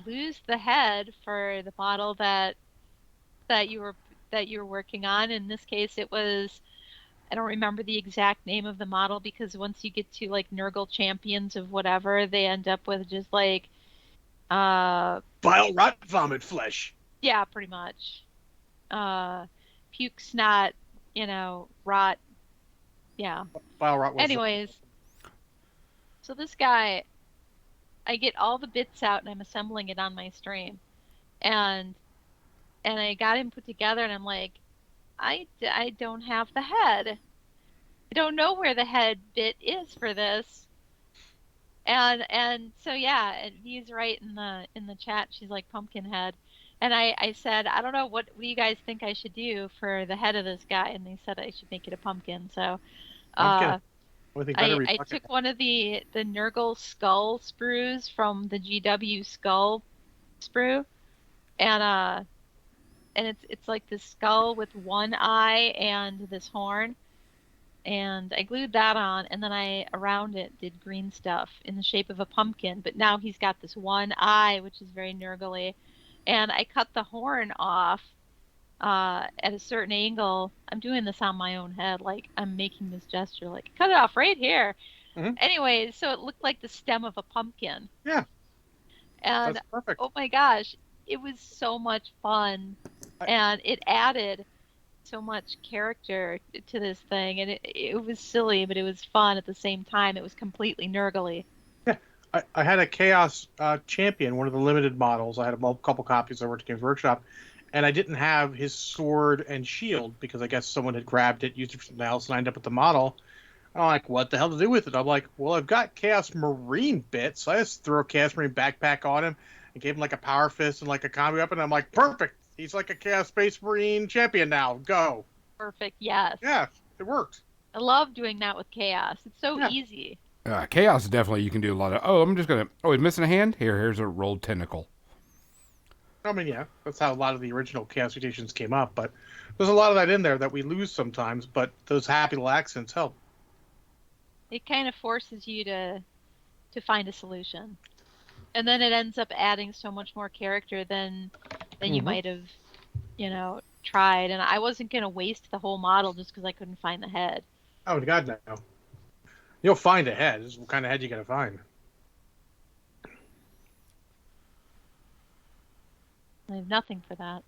lose the head for the model that you were working on. In this case, it was, I don't remember the exact name of the model, because once you get to like Nurgle champions of whatever, they end up with just like Bile rot vomit flesh. Yeah, pretty much. Puke, snot, rot. Yeah. File rot was Anyways, so this guy, I get all the bits out and I'm assembling it on my stream, and I got him put together, and I'm like, I don't have the head. I don't know where the head bit is for this. And so yeah, and he's right in the chat. She's like Pumpkinhead, and I said, I don't know, what do you guys think I should do for the head of this guy? And they said I should make it a pumpkin. So pumpkin. uh, Only thing better be I pumpkin. took one of the Nurgle skull sprues from the GW skull sprue, and it's like this skull with one eye and this horn. And I glued that on, and then I around it did green stuff in the shape of a pumpkin. But now he's got this one eye, which is very nurgly. And I cut the horn off at a certain angle. I'm doing this on my own head, like I'm making this gesture, like cut it off right here. Mm-hmm. Anyway, so it looked like the stem of a pumpkin. Yeah, And that's perfect. oh my gosh, it was so much fun, and it added so much character to this thing, and it was silly, but it was fun at the same time. It was completely nurgly. Yeah, I had a Chaos Champion, one of the limited models. I had a couple copies over at Games Workshop, and I didn't have his sword and shield because I guess someone had grabbed it, used it for something else, and I ended up with the model. I'm like, what the hell to do with it? I'm like, well, I've got Chaos Marine bits, so I just threw a Chaos Marine backpack on him and gave him like a Power Fist and like a combi weapon. And I'm like, perfect. He's like a Chaos Space Marine champion now. Go. Perfect, yes. Yeah, it worked. I love doing that with Chaos. It's so easy. Chaos definitely you can do a lot of. Oh, I'm just gonna. Oh, he's missing a hand. Here's a rolled tentacle. I mean, yeah, that's how a lot of the original Chaos Mutations came up. But there's a lot of that in there that we lose sometimes. But those happy little accents help. It kind of forces you to find a solution, and then it ends up adding so much more character than you might have, tried. And I wasn't gonna waste the whole model just because I couldn't find the head. Oh God, no! You'll find a head. This is what kind of head you gotta find. I have nothing for that.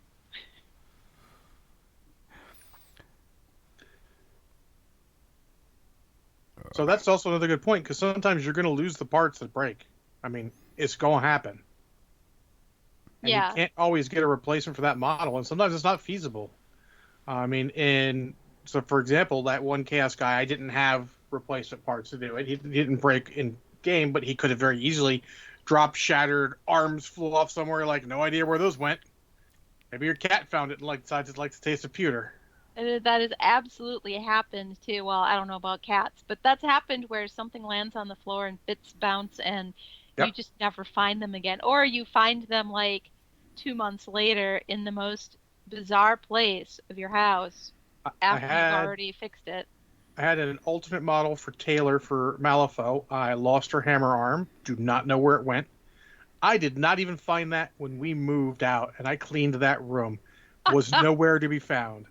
So that's also another good point, because sometimes you're going to lose the parts that break. I mean, it's going to happen. And you can't always get a replacement for that model, and sometimes it's not feasible. I mean, so for example, that one Chaos guy, I didn't have replacement parts to do it. He didn't break in game, but he could have very easily dropped, shattered, arms flew off somewhere, like no idea where those went. Maybe your cat found it and decided to like the taste of pewter. That has absolutely happened too. Well, I don't know about cats, but that's happened where something lands on the floor and bits bounce, and you just never find them again. Or you find them like 2 months later in the most bizarre place of your house after you've already fixed it. I had an alternate model for Taylor for Malifaux. I lost her hammer arm. Do not know where it went. I did not even find that when we moved out, and I cleaned that room. Was nowhere to be found.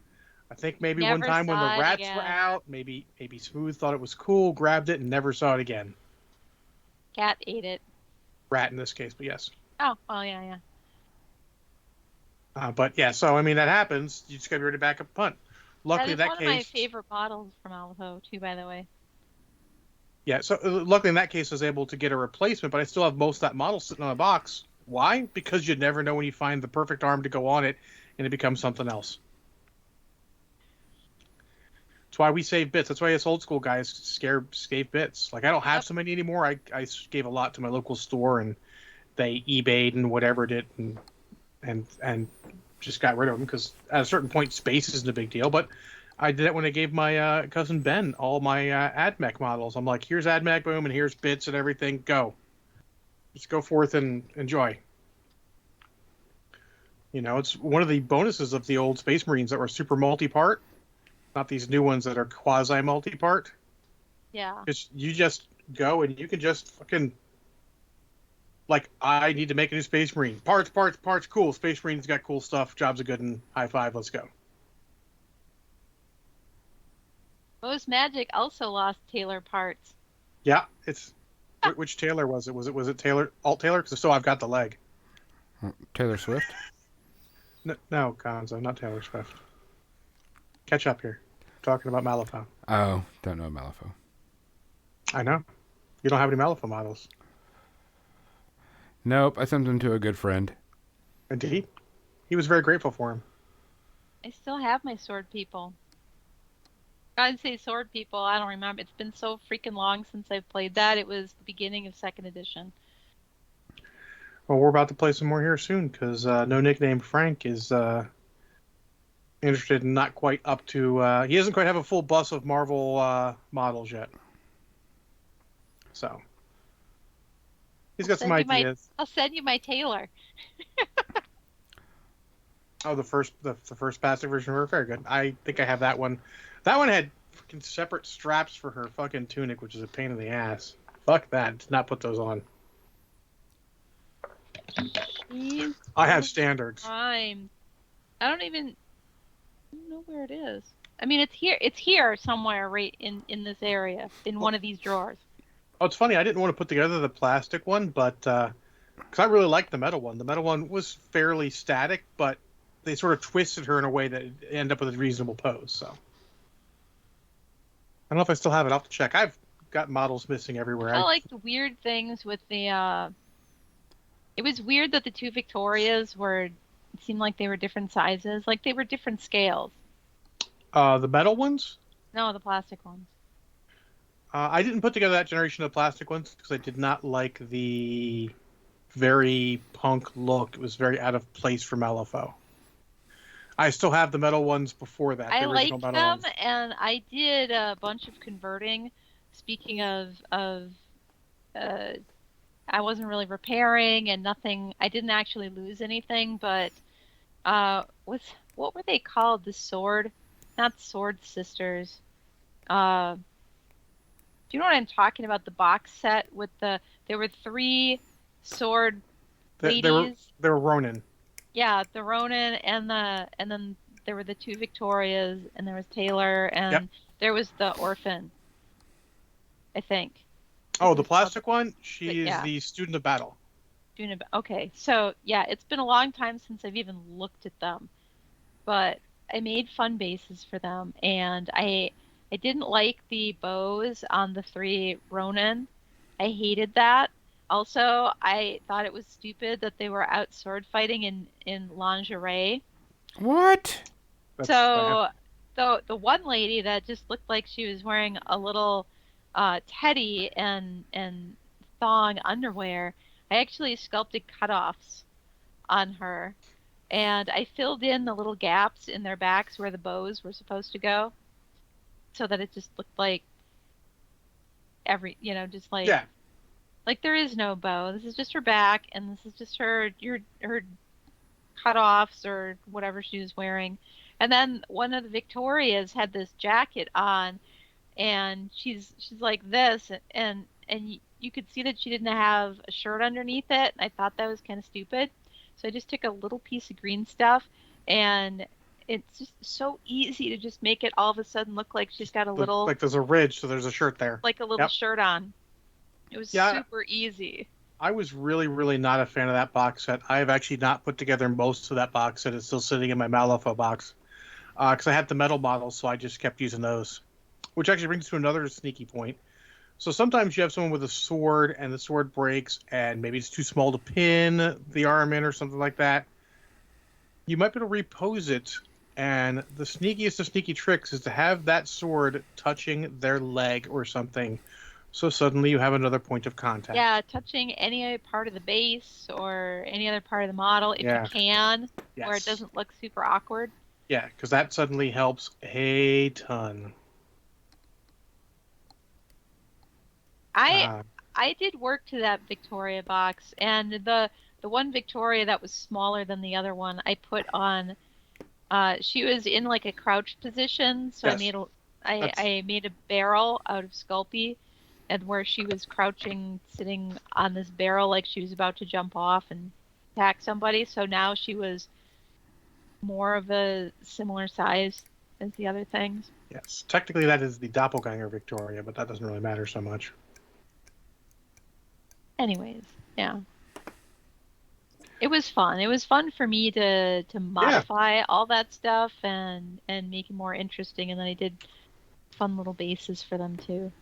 I think maybe one time when the rats were out, maybe Smooth thought it was cool, grabbed it, and never saw it again. Cat ate it. Rat in this case, but yes. Oh, well, yeah. But yeah, so I mean that happens. You just got to be ready to back up punt. Luckily, that is one of my favorite models from Malifaux too, by the way. Yeah, so luckily in that case, I was able to get a replacement, but I still have most of that model sitting on a box. Why? Because you never know when you find the perfect arm to go on it, and it becomes something else. That's why we save bits. That's why us old school guys save bits. Like I don't have so many anymore. I gave a lot to my local store, and they eBayed and whatever did, and just got rid of them because at a certain point space isn't a big deal. But I did it when I gave my cousin Ben all my AdMech models. I'm like, here's AdMech, boom, and here's bits and everything. Go, just go forth and enjoy. It's one of the bonuses of the old Space Marines that were super multi-part. Not these new ones that are quasi multi-part. Yeah. Because you just go and you can just fucking, like, I need to make a new Space Marine. Parts, cool. Space Marine's got cool stuff. Jobs are good, and high five, let's go. Most Magic also lost Taylor parts. Yeah, it's which Taylor was it? Was it Taylor Alt Taylor? Because so I've got the leg. Taylor Swift. No, Gonzo, not Taylor Swift. Catch up here. Talking about Malifaux. Oh, don't know Malifaux. I know. You don't have any Malifaux models. Nope, I sent them to a good friend. Indeed. He was very grateful for him. I still have my sword people. I'd say sword people. I don't remember. It's been so freaking long since I've played that. It was the beginning of 2nd edition. Well, we're about to play some more here soon because No Nickname Frank is interested and not quite up to. He doesn't quite have a full bus of Marvel models yet. So he's got some ideas. I'll send you my Taylor. Oh, the first plastic version were very good. I think I have that one. That one had freaking separate straps for her fucking tunic, which is a pain in the ass. Fuck that. Did not put those on. Jeez, I have standards. I don't know where it is. I mean, it's here. It's here somewhere, right in this area, in one of these drawers. Oh, it's funny. I didn't want to put together the plastic one, but because I really liked the metal one. The metal one was fairly static, but they sort of twisted her in a way that it ended up with a reasonable pose. So I don't know if I still have it. I'll have to check. I've got models missing everywhere. I like the weird things with the. It was weird that the two Victorias it seemed like they were different sizes, like they were different scales. The metal ones? No, the plastic ones. I didn't put together that generation of plastic ones because I did not like the very punk look. It was very out of place for Malifaux. I still have the metal ones before that. I the original liked metal them, ones. and I did a bunch of converting. Speaking of, I wasn't really repairing and nothing. I didn't actually lose anything, but what were they called? The sword, not Sword Sisters. Do you know what I'm talking about? The box set with there were 3 sword ladies. They were Ronin. Yeah, the Ronin and then there were the 2 Victorias, and there was Taylor, and there was the orphan, I think. Oh, the plastic one? She is the student of battle. Okay, so yeah, it's been a long time since I've even looked at them, but I made fun bases for them, and I didn't like the bows on the 3 Ronin. I hated that. Also, I thought it was stupid that they were out sword fighting in lingerie. What? So the one lady that just looked like she was wearing a little teddy and thong underwear, I actually sculpted cutoffs on her, and I filled in the little gaps in their backs where the bows were supposed to go, so that it just looked like just like there is no bow. This is just her back, and this is just her cutoffs or whatever she was wearing. And then one of the Victorias had this jacket on, and she's like this, and you could see that she didn't have a shirt underneath it. I thought that was kind of stupid, so I just took a little piece of green stuff, and it's just so easy to just make it all of a sudden look like she's got a little, like there's a ridge, so there's a shirt there, like a little shirt on. It was super easy. I was really, really not a fan of that box set. I have actually not put together most of that box set. It's still sitting in my Malifaux box because I had the metal models, so I just kept using those. Which actually brings us to another sneaky point. So sometimes you have someone with a sword, and the sword breaks, and maybe it's too small to pin the arm in or something like that. You might be able to repose it, and the sneakiest of sneaky tricks is to have that sword touching their leg or something. So suddenly you have another point of contact. Yeah, touching any other part of the base or any other part of the model if you can, where it doesn't look super awkward. Yeah, because that suddenly helps a ton. I did work to that Victoria box, and the one Victoria that was smaller than the other one, I put on. She was in like a crouched position, so I made a barrel out of Sculpey. And where she was crouching, sitting on this barrel like she was about to jump off and attack somebody. So now she was more of a similar size as the other things. Yes. Technically, that is the doppelganger Victoria, but that doesn't really matter so much. Anyways, yeah. It was fun. It was fun for me to Yeah. modify all that stuff and make it more interesting. And then I did fun little bases for them too.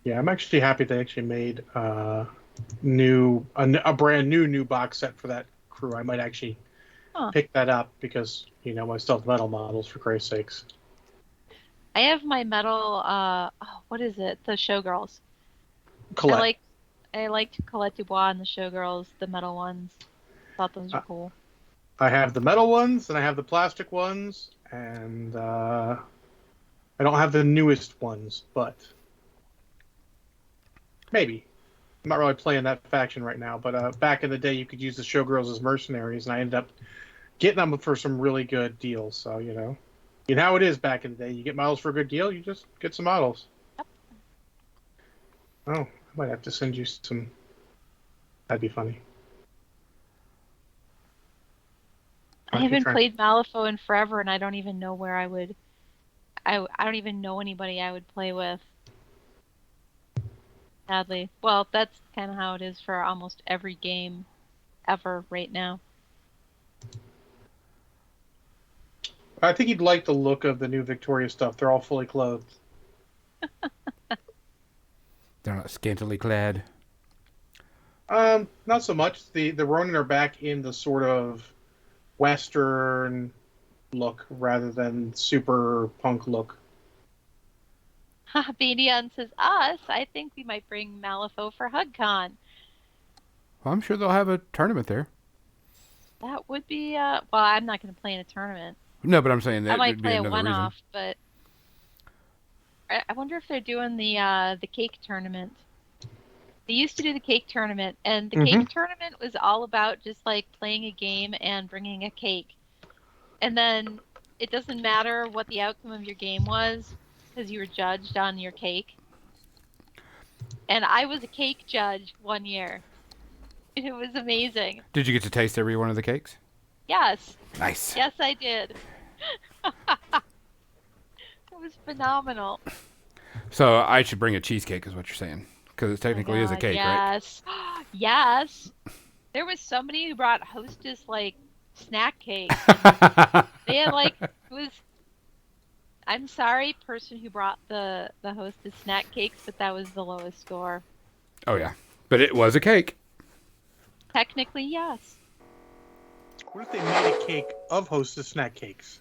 Yeah, I'm actually happy they actually made a brand new box set for that crew. I might actually Huh. pick that up because I still have metal models for Christ's sakes. I have my metal. What is it? The Showgirls. I Colette. like I liked Colette Dubois and the Showgirls, the metal ones. Thought those were I cool. I have the metal ones and I have the plastic ones, and I don't have the newest ones, but maybe. I'm not really playing that faction right now, but back in the day, you could use the Showgirls as mercenaries, and I ended up getting them for some really good deals. So you know how it is back in the day. You get models for a good deal, you just get some models. Yep. Oh, I might have to send you some. That'd be funny. I I keep haven't trying. played Malifaux in forever, and I don't even know where I would. I don't even know anybody I would play with. Sadly, well, that's kind of how it is for almost every game ever right now. I think you'd like the look of the new Victoria stuff. They're all fully clothed. They're not scantily clad. Not so much. The Ronin are back in the sort of Western look rather than super punk look. Badian says us. I think we might bring Malifaux for HugCon. Well, I'm sure they'll have a tournament there. That would be well, I'm not going to play in a tournament. No, but I'm saying I that might would be play a another reason. one-off, but I wonder if they're doing the cake tournament. They used to do the cake tournament, and the Mm-hmm. cake tournament was all about just like playing a game and bringing a cake. And then it doesn't matter what the outcome of your game was because you were judged on your cake. And I was a cake judge one year. It was amazing. Did you get to taste every one of the cakes? Yes. Nice. Yes, I did. It was phenomenal. So I should bring a cheesecake, is what you're saying, because it Oh my technically is a God, cake, right? yes. Yes. There was somebody who brought Hostess like snack cakes. They had like it was I'm sorry, person who brought the Hostess snack cakes, but that was the lowest score. Oh yeah, but it was a cake. Technically, yes. What if they made a cake of Hostess snack cakes?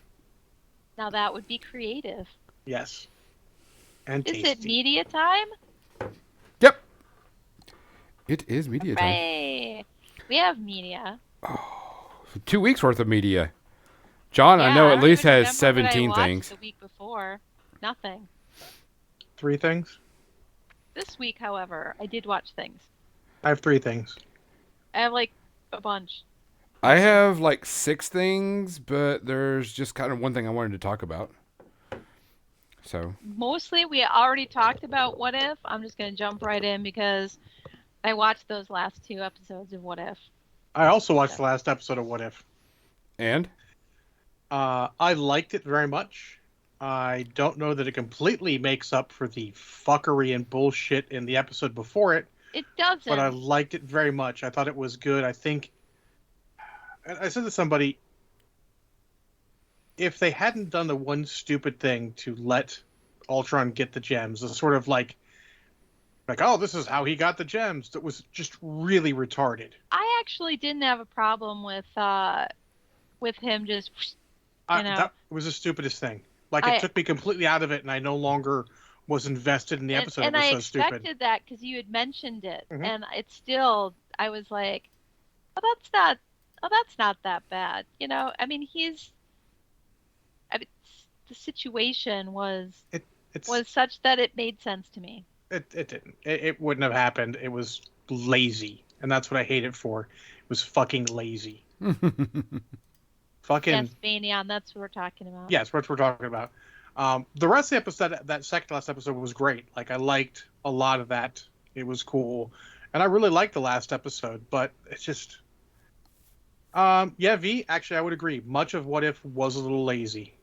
Now that would be creative. Yes, and Is it tasty. media time? Yep. It is media time. Right. We have media. 2 weeks worth of media. John, I Yeah, know I at don't least even has remember what I 17 watched things. the week before. Nothing. 3 things. This week, however, I did watch things. I have 3 things. I have like a bunch. I have like 6 things, but there's just kind of one thing I wanted to talk about. So, Mostly we already talked about What If. I'm just going to jump right in because I watched those last 2 episodes of What If. I also watched the last episode of What If. and I liked it very much. I don't know that it completely makes up for the fuckery and bullshit in the episode before it, It but I doesn't. liked it very much. I thought it was good. I think I said to somebody, if they hadn't done the one stupid thing to let Ultron get the gems, the sort of like, oh, this is how he got the gems, that was just really retarded. I actually didn't have a problem with him just, That was the stupidest thing. Like, it I took me completely out of it, and I no longer was invested in the episode. and It was I so stupid. expected that because you had mentioned it, Mhm. and it's still I was like, that's not that bad, I mean, the situation was It's such that it made sense to me. it didn't. It wouldn't have happened. It was lazy, and that's what I hate it for. It was fucking lazy. Fucking Yes, Manion, that's what we're talking about. yes, what we're talking about. The rest of the episode, that second last episode, was great. Like, I liked a lot of that. It was cool, and I really liked the last episode. But it's just, yeah, V. Actually, I would agree. Much of What If was a little lazy.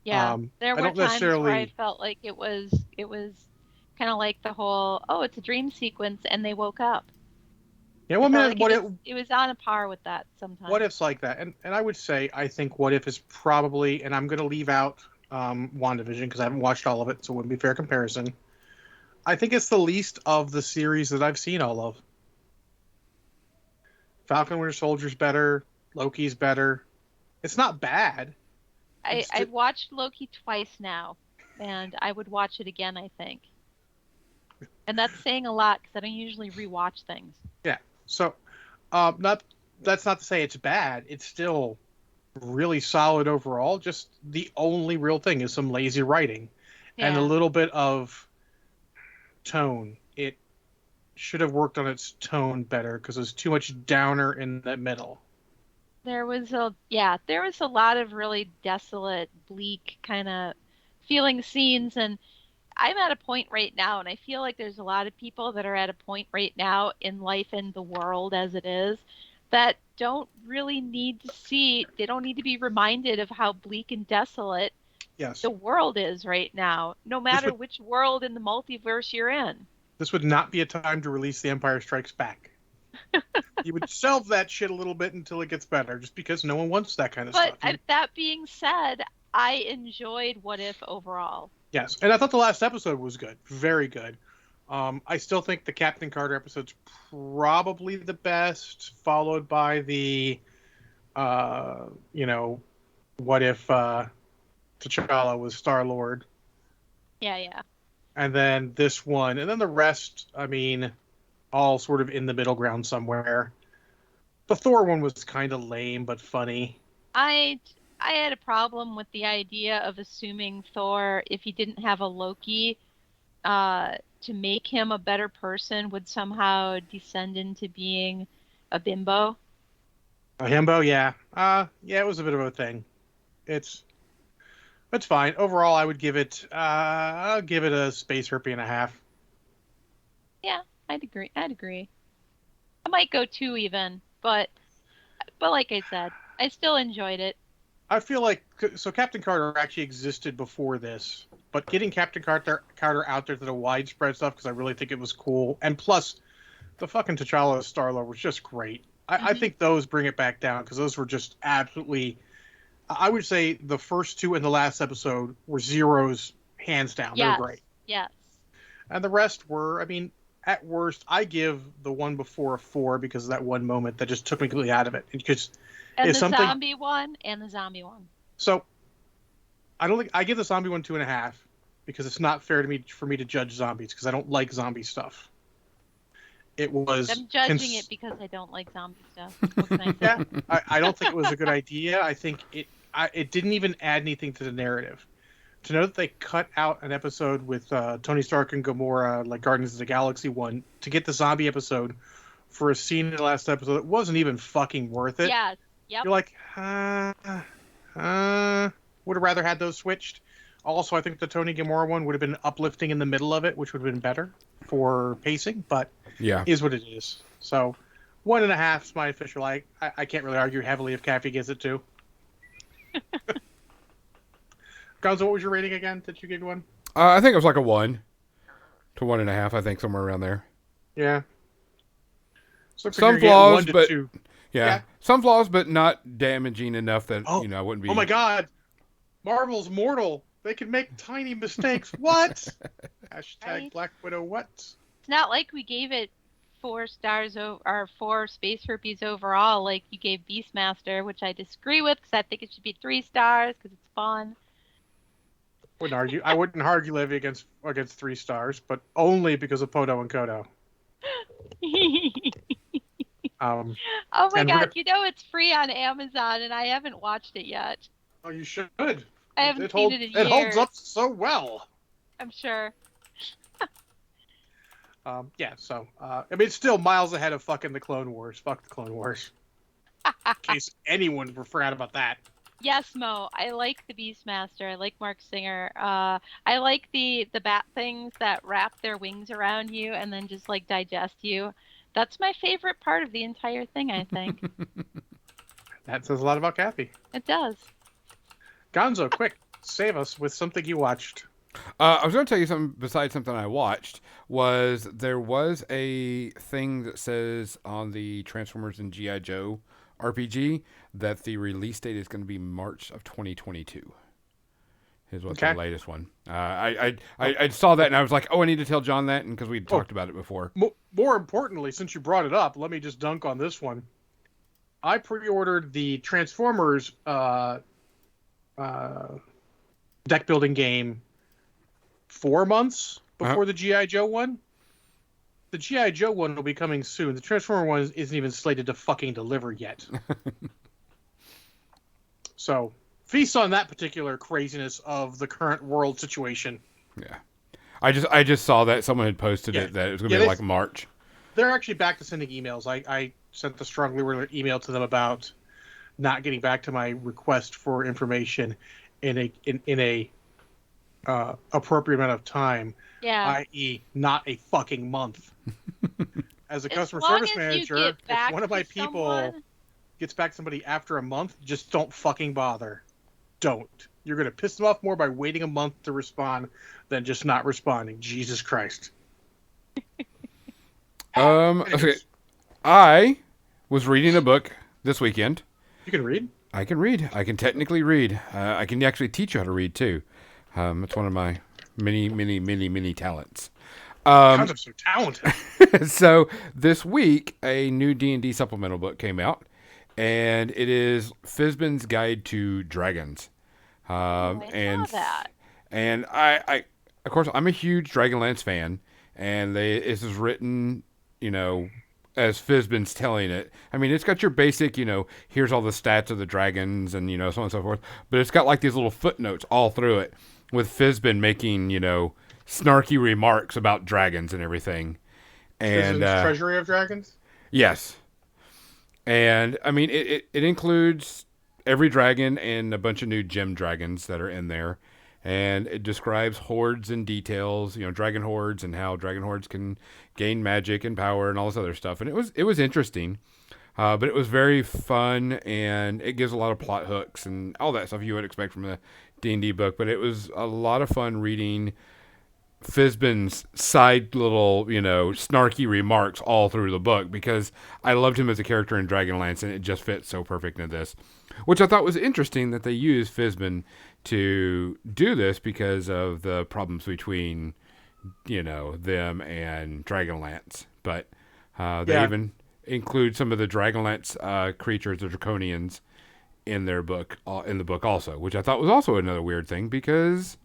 Yeah, there I were don't times where I necessarily. felt like it was kind of like the whole, oh, it's a dream sequence and they woke up. Yeah, well, I I felt mean, like what it was on a par with that sometimes. what if's like that, and I would say I think what if is probably, and I'm going to leave out WandaVision because I haven't watched all of it, so it wouldn't be a fair comparison. I think it's the least of the series that I've seen all of. Falcon Winter Soldier's better, Loki's better. It's not bad. I've watched Loki twice now, and I would watch it again, I think. And that's saying a lot because I don't usually rewatch things. Yeah. So, not that's not to say it's bad. It's still really solid overall. Just the only real thing is some lazy writing and a Yeah. little bit of tone. It should have worked on its tone better because there's too much downer in the middle. There was a lot of really desolate, bleak kind of feeling scenes, and I'm at a point right now, and I feel like there's a lot of people that are at a point right now in life and the world as it is that don't really need to see, they don't need to be reminded of how bleak and desolate Yes. the world is right now, no matter which world in the multiverse you're in. This would not be a time to release The Empire Strikes Back. You would shelve that shit a little bit until it gets better, just because no one wants that kind of stuff. But that being said, I enjoyed What If overall. Yes, and I thought the last episode was good, very good. I still think the Captain Carter episode's probably the best, followed by the, what if T'Challa was Star-Lord, Yeah. and then this one, and then the rest. I mean, all sort of in the middle ground somewhere. The Thor one was kind of lame but funny. I had a problem with the idea of assuming Thor, if he didn't have a Loki, to make him a better person, would somehow descend into being a bimbo. A himbo, yeah. Yeah, it was a bit of a thing. It's fine. Overall, I would give it, I'll give it a space herpy and a half. Yeah, I'd agree. I might go 2 even, but like I said, I still enjoyed it. I feel like, so Captain Carter actually existed before this, but getting Captain Carter out there to the widespread stuff, because I really think it was cool, and plus, the fucking T'Challa Star-Lord was just great. I think those bring it back down, because those were just absolutely, I would say the first 2 in the last episode were zeros, hands down. Yes. They're great. Yes. And the rest were, I mean, at worst, I give the one before a 4 because of that one moment that just took me completely out of it. Because And the something... zombie one and the zombie one. So, I don't think I give the zombie one 2.5 because it's not fair to me for me to judge zombies because I don't like zombie stuff. It was. I'm judging it because I don't like zombie stuff. What can I say? Yeah, I don't think it was a good idea. I think it didn't even add anything to the narrative. To know that they cut out an episode with Tony Stark and Gamora, like Guardians of the Galaxy one, to get the zombie episode for a scene in the last episode, it wasn't even fucking worth it. Yes. Yep. You're like, would have rather had those switched. Also, I think the Tony Gamora one would have been uplifting in the middle of it, which would have been better for pacing, but is what it is. So, 1.5 is my official. I can't really argue heavily if Kathy gets it too. Gonzo, what was your rating again that you gave one? I think it was like a 1 to 1.5. I think somewhere around there. Yeah. So some flaws, 1 to but 2. Yeah, some flaws, but not damaging enough that I wouldn't be. Oh my God, Marvel's mortal. They can make tiny mistakes. What? Hashtag Right? Black Widow. What? It's not like we gave it 4 stars or 4 space herpes overall, like you gave Beastmaster, which I disagree with because I think it should be 3 stars because it's fun. Wouldn't argue. I wouldn't argue Levy against 3 stars, but only because of Podo and Kodo. Oh my God! You know it's free on Amazon, and I haven't watched it yet. Oh, you should. I haven't seen it in years. It holds up so well. I'm sure. Yeah. So, I mean, it's still miles ahead of fucking the Clone Wars. Fuck the Clone Wars. In case anyone forgot about that. Yes, Mo. I like the Beastmaster. I like Mark Singer. I like the bat things that wrap their wings around you and then just like digest you. That's my favorite part of the entire thing, I think. That says a lot about Kathy. It does. Gonzo, quick, save us with something you watched. I was going to tell you something besides something I watched. There was a thing that says on the Transformers and GI Joe RPG that the release date is going to be March of 2022. Is what the Okay. latest one. I saw that and I was like, oh, I need to tell John that, and because we Oh, talked about it before. more importantly, since you brought it up, let me just dunk on this one. I pre-ordered the Transformers deck building game 4 months before the GI Joe one. The GI Joe one will be coming soon. The Transformer one isn't even slated to fucking deliver yet. So feast on that particular craziness of the current world situation. Yeah, I just saw that someone had posted it that it was going to be like March. They're actually back to sending emails. I sent the strongly worded email to them about not getting back to my request for information in a appropriate amount of time, i.e., not a fucking month. As a customer service manager, if one of my people gets back to somebody after a month, just don't fucking bother. Don't. You're going to piss them off more by waiting a month to respond than just not responding. Jesus Christ. Okay. I was reading a book this weekend. You can read? I can read. I can technically read. I can actually teach you how to read too. It's one of my many talents. I'm so talented. So this week, a new D&D supplemental book came out, and it is Fizban's Guide to Dragons. I saw that. And I, of course, I'm a huge Dragonlance fan, and this is written, as Fizban's telling it. I mean, it's got your basic, here's all the stats of the dragons and, so on and so forth. But it's got like these little footnotes all through it with Fizban making, snarky remarks about dragons and everything. And Treasury of Dragons? Yes. And, I mean, it includes every dragon and a bunch of new gem dragons that are in there. And it describes hordes in details, dragon hordes and how dragon hordes can gain magic and power and all this other stuff. And it was interesting, but it was very fun, and it gives a lot of plot hooks and all that stuff you would expect from a D&D book. But it was a lot of fun reading Fizban's side little, snarky remarks all through the book, because I loved him as a character in Dragonlance, and it just fits so perfect into this, which I thought was interesting that they used Fizban to do this because of the problems between, them and Dragonlance. But they even include some of the Dragonlance creatures, the Draconians, in their book, in the book also, which I thought was also another weird thing because,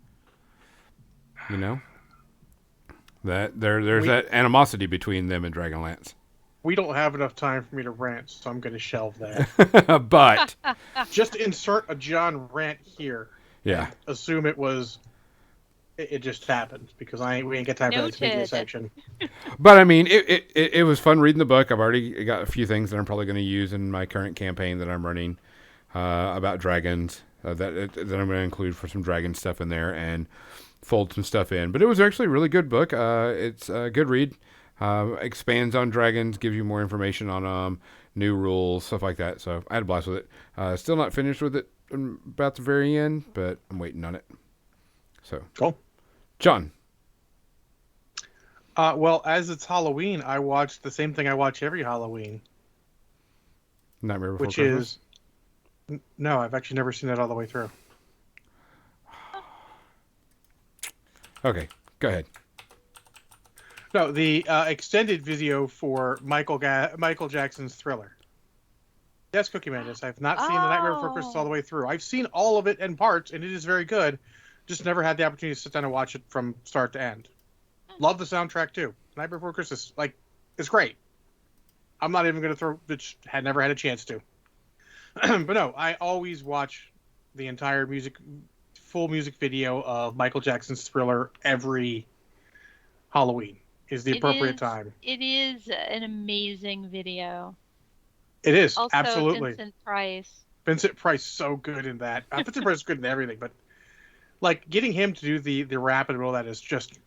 that there's that animosity between them and Dragonlance. We don't have enough time for me to rant, so I'm going to shelve that. But just insert a John rant here. Yeah. Assume it just happened, because we ain't got time for that media section. But I mean, it was fun reading the book. I've already got a few things that I'm probably going to use in my current campaign that I'm running about dragons that I'm going to include for some dragon stuff in there and fold some stuff in. But it was actually a really good book. It's a good read. Expands on dragons, gives you more information on new rules, stuff like that. So I had a blast with it. Still not finished with it about the very end, but I'm waiting on it. So cool. John. Well, as it's Halloween, I watched the same thing I watch every Halloween. Nightmare Before Christmas? No, I've actually never seen it all the way through. Okay, go ahead. No, the extended video for Michael Jackson's Thriller. Yes, Cookie Madness. I've not seen The Nightmare Before Christmas all the way through. I've seen all of it in parts, and it is very good. Just never had the opportunity to sit down and watch it from start to end. Love the soundtrack too. Nightmare Before Christmas, it's great. I'm not even going to throw, which had never had a chance to. But no, I always watch the entire full music video of Michael Jackson's Thriller every Halloween. Is the appropriate time. It is an amazing video. It is, also, absolutely. Vincent Price, so good in that. Vincent Price is good in everything, but getting him to do the rap and all that is just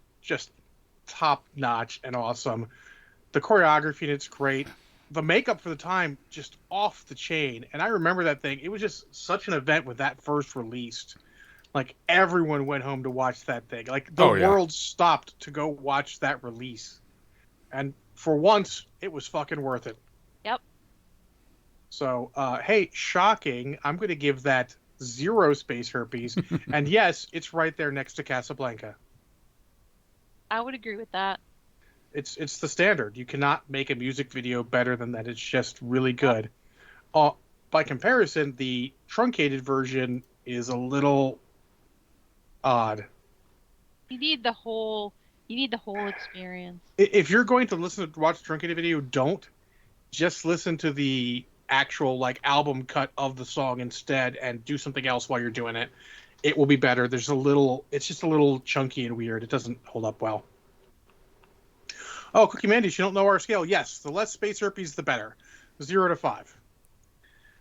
top notch and awesome. The choreography in it's great. The makeup for the time, just off the chain. And I remember that thing. It was just such an event when that first released. Like, everyone went home to watch that thing. Like, the Oh, yeah. world stopped to go watch that release. And for once, it was fucking worth it. Yep. So, hey, shocking. I'm going to give that 0 space herpes. And yes, it's right there next to Casablanca. I would agree with that. It's the standard. You cannot make a music video better than that. It's just really good. Uh, by comparison, the truncated version is a little odd. You need the whole experience. If you're going to watch the truncated video, don't just listen to the actual like album cut of the song instead, and do something else while you're doing it. It will be better. It's just a little chunky and weird. It doesn't hold up well. Oh, Cookie Mandish, you don't know our scale? Yes, the less space herpes, the better. 0 to 5.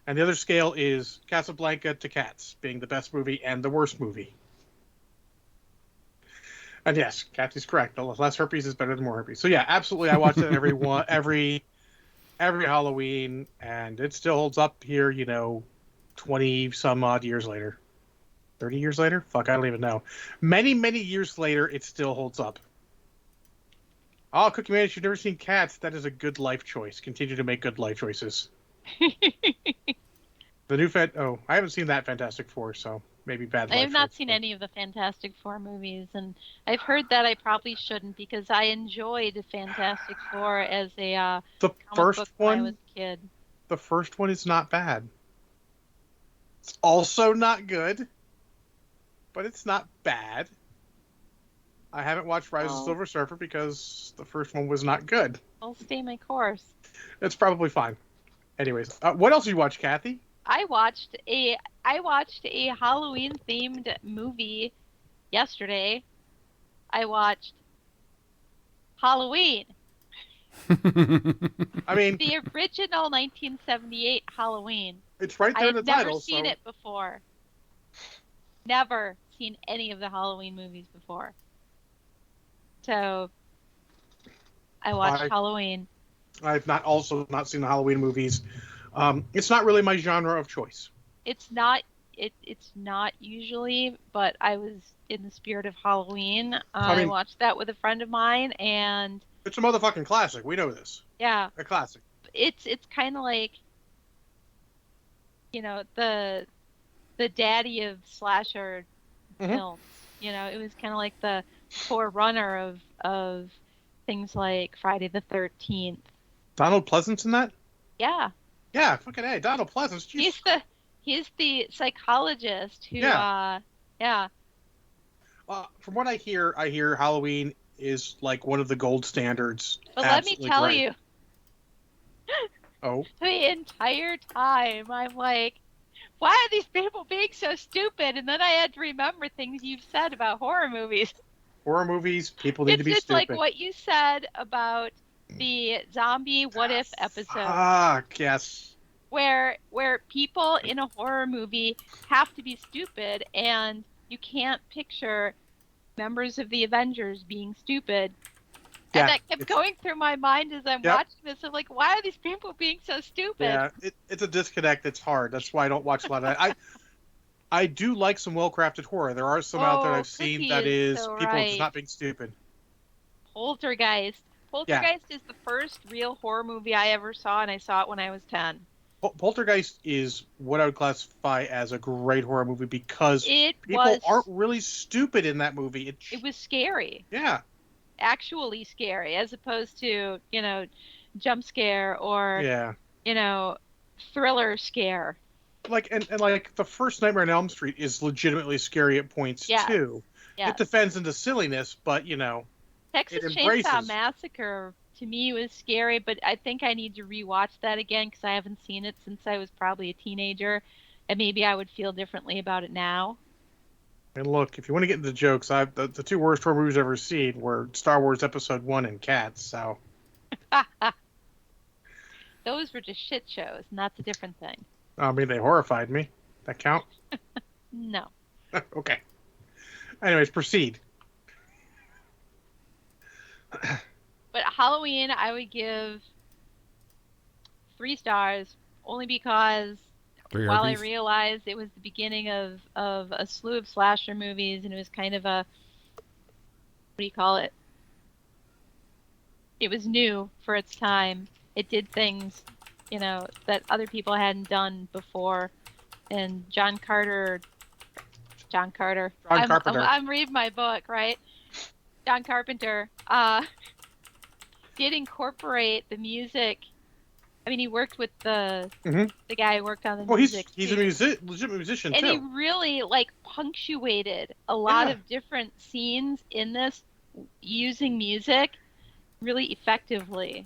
And the other scale is Casablanca to Cats, being the best movie and the worst movie. And yes, Kathy's correct. The less herpes is better than more herpes. So yeah, absolutely, I watch it every Halloween, and it still holds up here. 20 some odd years later, 30 years later. Fuck, I don't even know. Many years later, it still holds up. Oh, Cookie Man, if you've never seen Cats, that is a good life choice. Continue to make good life choices. The new I haven't seen that Fantastic Four, so maybe bad. I have not seen but... any of the Fantastic Four movies, and I've heard that I probably shouldn't because I enjoyed Fantastic Four as a the comic first book one. when I was a kid. The first one is not bad. It's also not good, but it's not bad. I haven't watched Rise of the Silver Surfer because the first one was not good. I'll stay my course. It's probably fine. Anyways, what else did you watch, Kathy? I watched a Halloween themed movie yesterday. I watched Halloween. I mean, the original 1978 Halloween. It's right there in the title. I've never seen it before. Never seen any of the Halloween movies before. So I watched Halloween. I've not seen the Halloween movies. It's not really my genre of choice. It's not usually, but I was in the spirit of Halloween. I watched that with a friend of mine, and it's a motherfucking classic. We know this. Yeah, a classic. It's kind of like, the daddy of slasher films. It was kind of like the forerunner of things like Friday the 13th. Donald Pleasance in that? Yeah. Yeah, fucking A. Donald Pleasance. Geez. He's the psychologist who. Yeah. Yeah. From what I hear Halloween is like one of the gold standards. But let me tell you. Oh. The entire time I'm like, why are these people being so stupid? And then I had to remember things you've said about horror movies. Horror movies, people need to be stupid. It's like what you said about the zombie What If episode. Yes. Where people in a horror movie have to be stupid, and you can't picture members of the Avengers being stupid. Yeah, and that kept going through my mind as I'm watching this. I'm like, why are these people being so stupid? Yeah, it's a disconnect. It's hard. That's why I don't watch a lot of that. I do like some well-crafted horror. There are some out there I've seen that is so people right. just not being stupid. Poltergeist. Poltergeist is the first real horror movie I ever saw, and I saw it when I was 10. Poltergeist is what I would classify as a great horror movie because people aren't really stupid in that movie. It was scary. Yeah. Actually scary, as opposed to, jump scare or, thriller scare. And like the first Nightmare on Elm Street is legitimately scary at points too. Yes. It defends into silliness, but Texas Chainsaw Massacre to me was scary, but I think I need to rewatch that again because I haven't seen it since I was probably a teenager, and maybe I would feel differently about it now. And look, if you want to get into jokes, the two worst horror movies I've ever seen were Star Wars Episode 1 and Cats. So those were just shit shows, and that's a different thing. I mean, they horrified me. That count? No. Okay. Anyways, proceed. But Halloween, I would give 3 stars, only because Three while I herpes. realized it was the beginning of a slew of slasher movies, and it was kind of a, what do you call it? It was new for its time. It did things, that other people hadn't done before. And John Carter. John Carpenter. I'm reading my book, right? John Carpenter did incorporate the music. I mean, he worked with the hmm guy who worked on the Well, music he's too. a legitimate musician And he too. really punctuated a lot Yeah. of different scenes in this using music really effectively.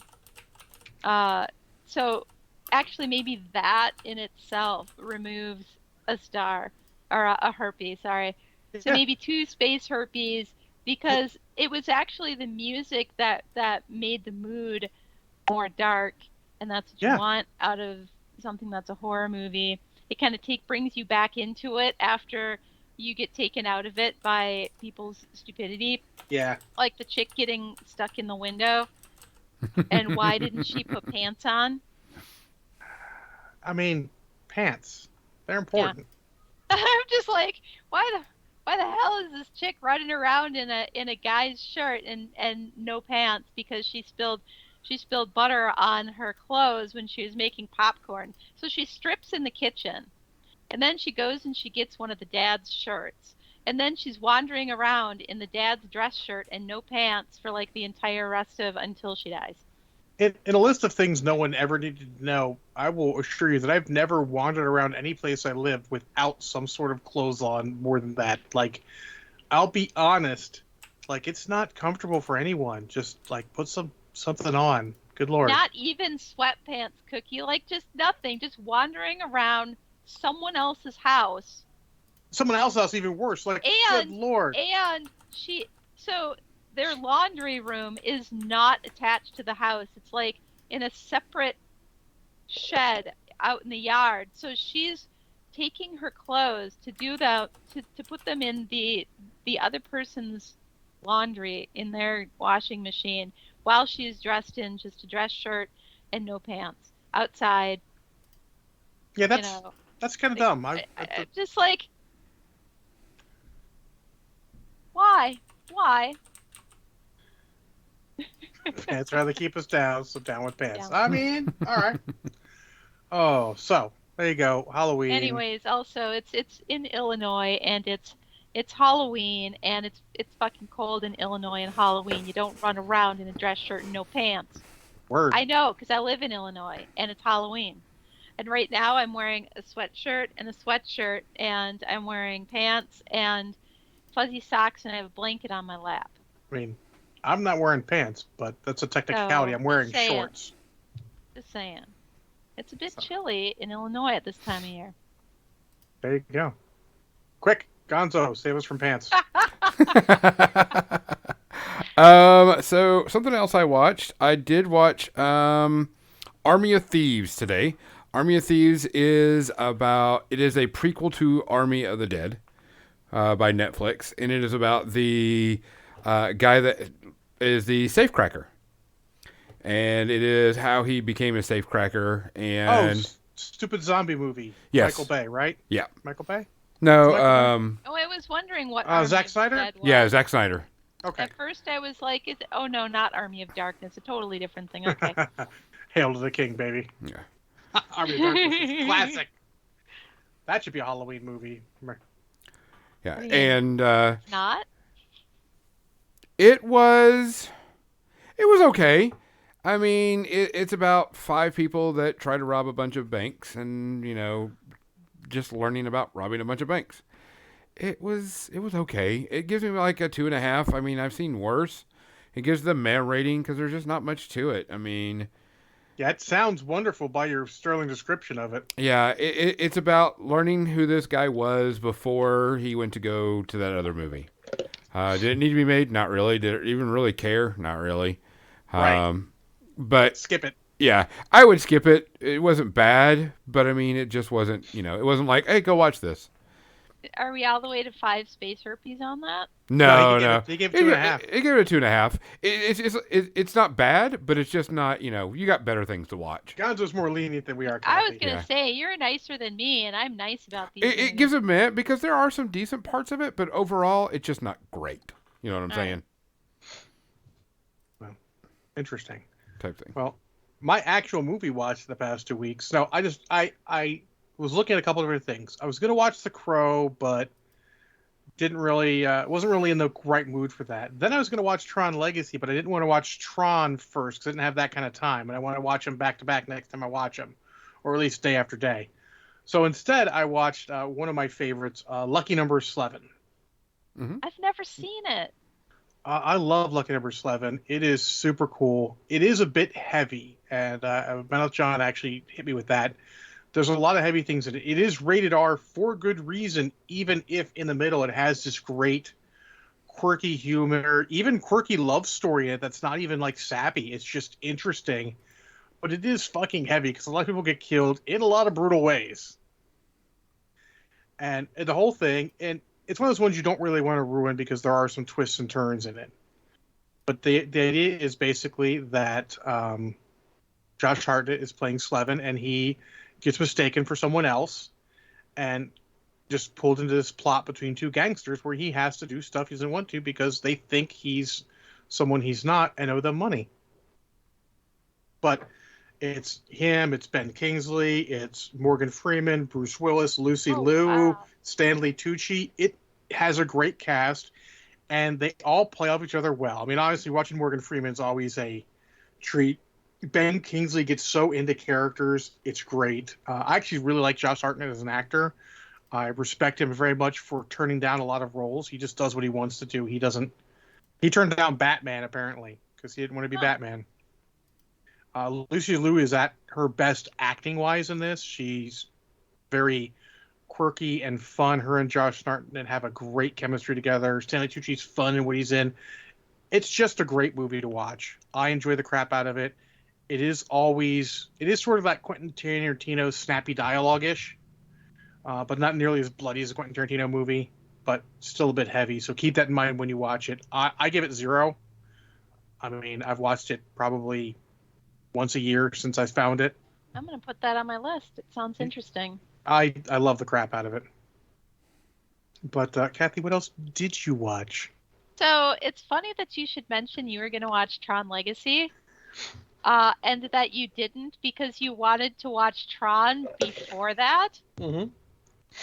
So actually maybe that in itself removes a star or a herpes, sorry. So Yeah. maybe 2 space herpes, because it was actually the music that made the mood more dark, and that's what you Yeah. want out of something that's a horror movie. It kind of brings you back into it after you get taken out of it by people's stupidity, Yeah. like the chick getting stuck in the window. And why didn't she put pants on? I mean, pants. They're Yeah. important. I'm just like, why the hell is this chick running around in a guy's shirt and no pants because she spilled butter on her clothes when she was making popcorn. So she strips in the kitchen, and then she goes and she gets one of the dad's shirts. And then she's wandering around in the dad's dress shirt and no pants for like the entire rest of until she dies. In a list of things no one ever needed to know, I will assure you that I've never wandered around any place I lived without some sort of clothes on more than that. Like, I'll be honest, like, it's not comfortable for anyone. Just, like, put something on. Good Lord. Not even sweatpants, Cookie. Like, just nothing. Just wandering around someone else's house. Someone else's house, even worse. Like, good Lord. And so their laundry room is not attached to the house. It's like in a separate shed out in the yard. So she's taking her clothes to do to put them in the other person's laundry in their washing machine while she's dressed in just a dress shirt and no pants outside. Yeah, that's kind of dumb. I just like, why? Pants rather keep us down, so down with pants. Yeah. I mean, all right. Oh, so there you go. Halloween. Anyways, also it's in Illinois, and it's Halloween, and it's fucking cold in Illinois on Halloween. You don't run around in a dress shirt and no pants. Word. I know, because I live in Illinois, and it's Halloween. And right now I'm wearing a sweatshirt, and I'm wearing pants and fuzzy socks, and I have a blanket on my lap. I mean, I'm not wearing pants, but that's a technicality. So, I'm wearing just saying. shorts. Just saying. It's a bit chilly in Illinois at this time of year. There you go. Quick, Gonzo, save us from pants. So something else I watched. I did watch Army of Thieves today. Army of Thieves is a prequel to Army of the Dead by Netflix, and it is about the guy that is the safecracker. And it is how he became a safecracker. And stupid zombie movie. Yes. Michael Bay, right? Yeah. Michael Bay? No, Oh, I was wondering what Zack Snyder? Dead was. Yeah, Zack Snyder. Okay. At first I was like, oh no, not Army of Darkness. A totally different thing. Okay. Hail to the King, baby. Yeah. Army of Darkness is classic. That should be a Halloween movie. Yeah. mean, And Not? it was okay. I mean, it's about 5 people that try to rob a bunch of banks, and just learning about robbing a bunch of banks. It was okay. It gives me like a 2.5. I mean, I've seen worse. It gives the meh rating because there's just not much to it. I mean, yeah, it sounds wonderful by your sterling description of it. Yeah, it's about learning who this guy was before he went to go to that other movie. Did it need to be made? Not really. Did it even really care? Not really. Right. But skip it. Yeah, I would skip it. It wasn't bad, but I mean, it just wasn't, it wasn't like, hey, go watch this. Are we all the way to 5 space herpes on that? No, no. He gave it 2.5. It gave it a 2.5. It's not bad, but it's just not. You got better things to watch. Gonzo's more lenient than we are, I was Kathy. gonna Yeah. say you're nicer than me, and I'm nice about these. It gives a minute because there are some decent parts of it, but overall, it's just not great. You know what I'm All saying? Well, interesting. Type thing. Well, my actual movie watch the past 2 weeks. No, I was looking at a couple of different things. I was gonna watch The Crow, but didn't really wasn't really in the right mood for that. Then I was gonna watch Tron Legacy, but I didn't want to watch Tron first because I didn't have that kind of time, and I want to watch them back to back next time I watch them, or at least day after day. So instead, I watched one of my favorites, Lucky Number 11. I've never seen it. I love Lucky Number 11. It is super cool. It is a bit heavy, and Metal John actually hit me with that. There's a lot of heavy things in it. It is rated R for good reason, even if in the middle it has this great, quirky humor, even quirky love story in it that's not even like sappy. It's just interesting. But it is fucking heavy because a lot of people get killed in a lot of brutal ways. And the whole thing, and it's one of those ones you don't really want to ruin because there are some twists and turns in it. But the idea is basically that Josh Hartnett is playing Slevin, and he gets mistaken for someone else and just pulled into this plot between two gangsters where he has to do stuff he doesn't want to because they think he's someone he's not and owe them money. But it's him, it's Ben Kingsley, it's Morgan Freeman, Bruce Willis, Lucy Liu, wow. Stanley Tucci. It has a great cast, and they all play off each other well. I mean, honestly, watching Morgan Freeman is always a treat. Ben Kingsley gets so into characters. It's great. I actually really like Josh Hartnett as an actor. I respect him very much for turning down a lot of roles. He just does what he wants to do. He turned down Batman, apparently, because he didn't want to be Batman. Lucy Liu is at her best acting-wise in this. She's very quirky and fun. Her and Josh Hartnett have a great chemistry together. Stanley Tucci's fun in what he's in. It's just a great movie to watch. I enjoy the crap out of it. It is sort of that Quentin Tarantino snappy dialogue-ish, but not nearly as bloody as a Quentin Tarantino movie, but still a bit heavy. So keep that in mind when you watch it. I give it 0. I mean, I've watched it probably once a year since I found it. I'm gonna put that on my list. It sounds interesting. I love the crap out of it. But Kathy, what else did you watch? So it's funny that you should mention you were gonna watch Tron Legacy. And that you didn't because you wanted to watch Tron before that. Mm-hmm.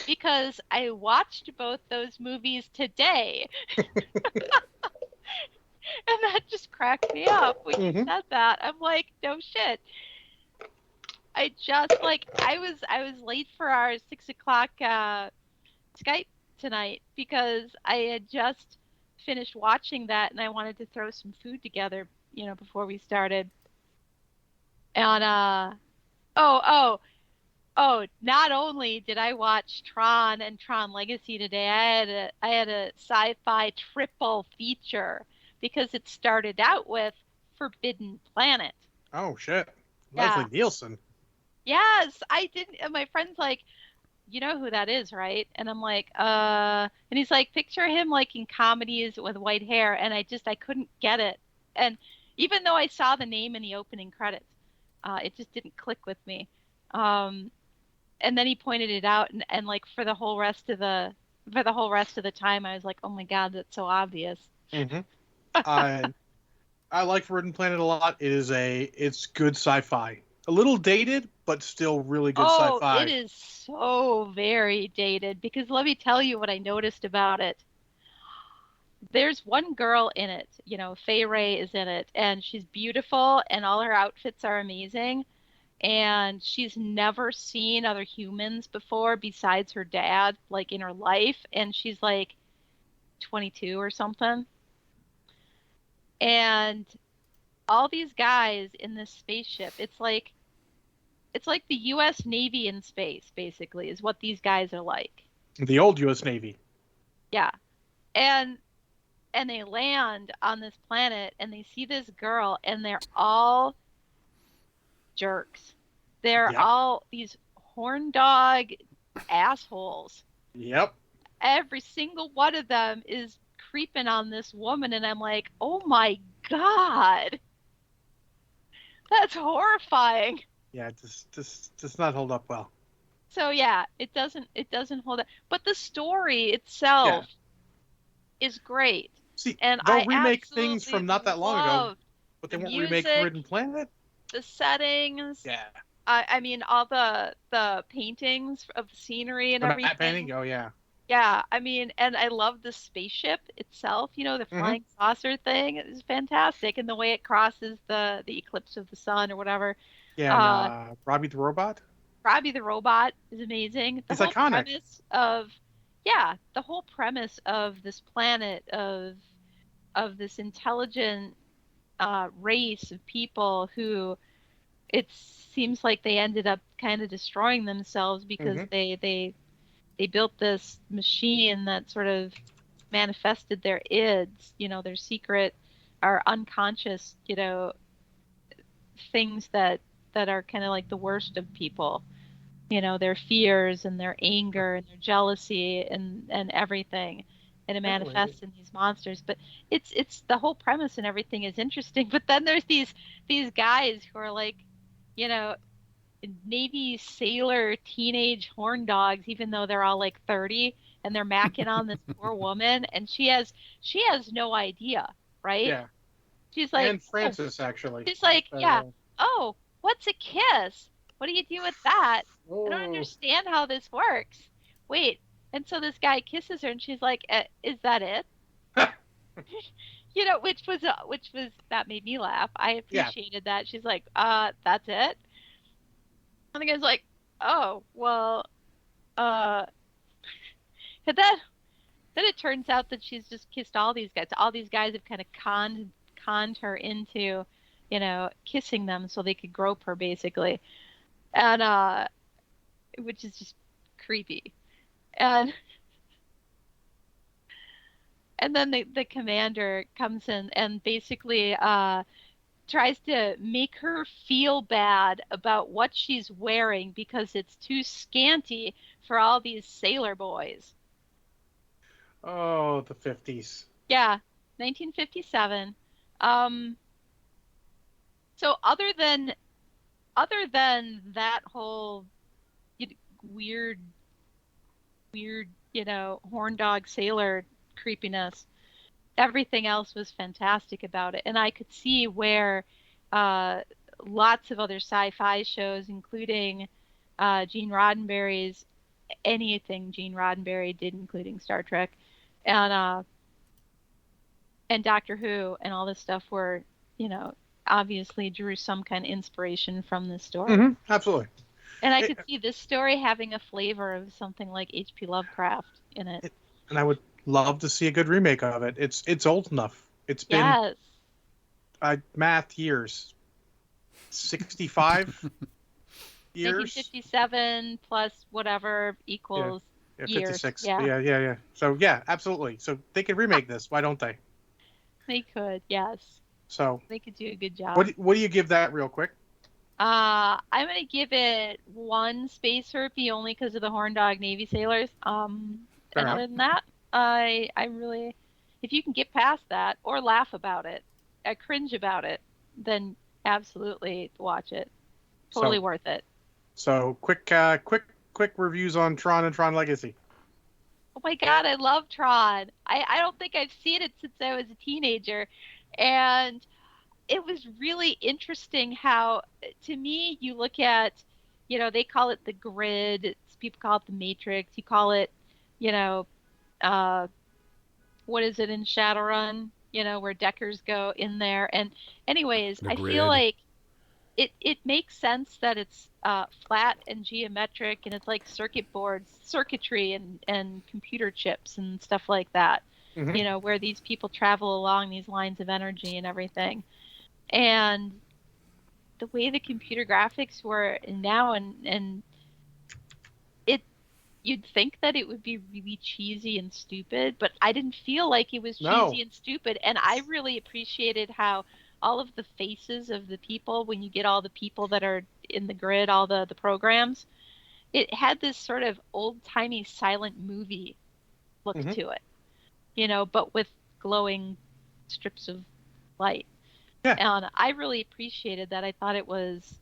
Because I watched both those movies today. And that just cracked me up when you said that. I'm like, no shit. I was late for our 6 o'clock Skype tonight because I had just finished watching that and I wanted to throw some food together, before we started. And not only did I watch Tron and Tron Legacy today, I had a sci-fi triple feature because it started out with Forbidden Planet. Oh shit. Yeah. Leslie Nielsen. Yes, I didn't. And my friend's like, you know who that is, right? And I'm like, and he's like, picture him like in comedies with white hair. And I couldn't get it. And even though I saw the name in the opening credits, it just didn't click with me. And then he pointed it out, and like for the whole rest of the time, I was like, oh my God, that's so obvious. Mm-hmm. I like Forbidden Planet a lot. It's good sci-fi. A little dated, but still really good sci-fi. Oh, it is so very dated because let me tell you what I noticed about it. There's one girl in it, Fay Ray is in it, and she's beautiful, and all her outfits are amazing. And she's never seen other humans before besides her dad, like in her life. And she's like 22 or something. And all these guys in this spaceship, it's like the U.S. Navy in space, basically, is what these guys are like. The old U.S. Navy. Yeah. And they land on this planet and they see this girl and they're all jerks. They're all these horn dog assholes. Yep. every single one of them is creeping on this woman, and I'm like, oh my God, that's horrifying. Yeah, it just does not hold up well. So yeah, it doesn't hold up. But the story Yeah. itself is great. See, And they'll I remake things absolutely from not that long ago, love but they the won't remake music, Forbidden Planet. the settings. Yeah. I mean, all the paintings of the scenery and The matte painting. everything. Oh yeah. Yeah, I mean, and I love the spaceship itself, the Hmm. flying saucer thing. It's fantastic. And the way it crosses the eclipse of the sun or whatever. Yeah, and Uh, Robbie the Robot. Robbie the robot is amazing. The He's whole iconic. premise of, yeah, the whole premise of this planet of this intelligent race of people who it seems like they ended up kind of destroying themselves because Hmm. they built this machine that sort of manifested their ids, their secret or unconscious, things that are kind of like the worst of people, their fears and their anger and their jealousy and everything. And it Definitely. manifests in these monsters. But it's the whole premise and everything is interesting. But then there's these guys who are like, you know, Navy sailor teenage horn dogs, even though they're all like 30 and they're macking on this poor woman and she has no idea, right? Yeah. She's like, And oh, Francis actually. she's like, yeah, Uh, oh, what's a kiss? What do you do with that? I don't oh. understand how this works. Wait. And so this guy kisses her and she's like, is that it? Which was that made me laugh. I Yeah. appreciated that. She's like, that's it. And the guy's like, oh, well, uh, and then it turns out that she's just kissed all these guys. All these guys have kind of conned her into, kissing them so they could grope her basically. And which is just creepy. And and then the commander comes in and basically tries to make her feel bad about what she's wearing because it's too scanty for all these sailor boys. Oh, the 50s. Yeah, 1957. Um, so other than that whole weird weird, horn dog sailor creepiness, everything else was fantastic about it. And I could see where uh, lots of other sci-fi shows, including Gene Roddenberry's anything Gene Roddenberry did, including Star Trek, and uh, and Doctor Who, and all this stuff, were, obviously drew some kind of inspiration from this story. Absolutely. And I It, could see this story having a flavor of something like H.P. Lovecraft in it. and I would love to see a good remake of it. It's old enough. It's been Yes. math years. 65 years. 1957 plus whatever Yeah. equals Yeah, years. 56. Yeah, Yeah. So yeah, absolutely. So they could remake this. Why don't they? they could. Yes, So they could do a good job. what do you give that real quick? I'm gonna give it one space herpy only because of the horn dog Navy sailors. Fair And enough. other than that, I really, if you can get past that or laugh about it, cringe about it, then absolutely watch it. Totally So worth it. quick reviews on Tron and Tron Legacy. Oh my God, I love Tron. I don't think I've seen it since I was a teenager. And it was really interesting how, to me, you look at, they call it the grid, people call it the matrix, you call it, you know, uh, what is it in Shadowrun, where Deckers go in there. And anyways, The I feel grid. like it makes sense that it's flat and geometric and it's like circuit boards, circuitry and computer chips and stuff like that, Hmm. where these people travel along these lines of energy and everything. And the way the computer graphics were now, and it you'd think that it would be really cheesy and stupid, but I didn't feel like it was cheesy No. and stupid. And I really appreciated how all of the faces of the people, when you get all the people that are in the grid, all the programs, it had this sort of old timey silent movie look Mhm. to it, you know, but with glowing strips of light. Yeah. And I really appreciated that. I thought it was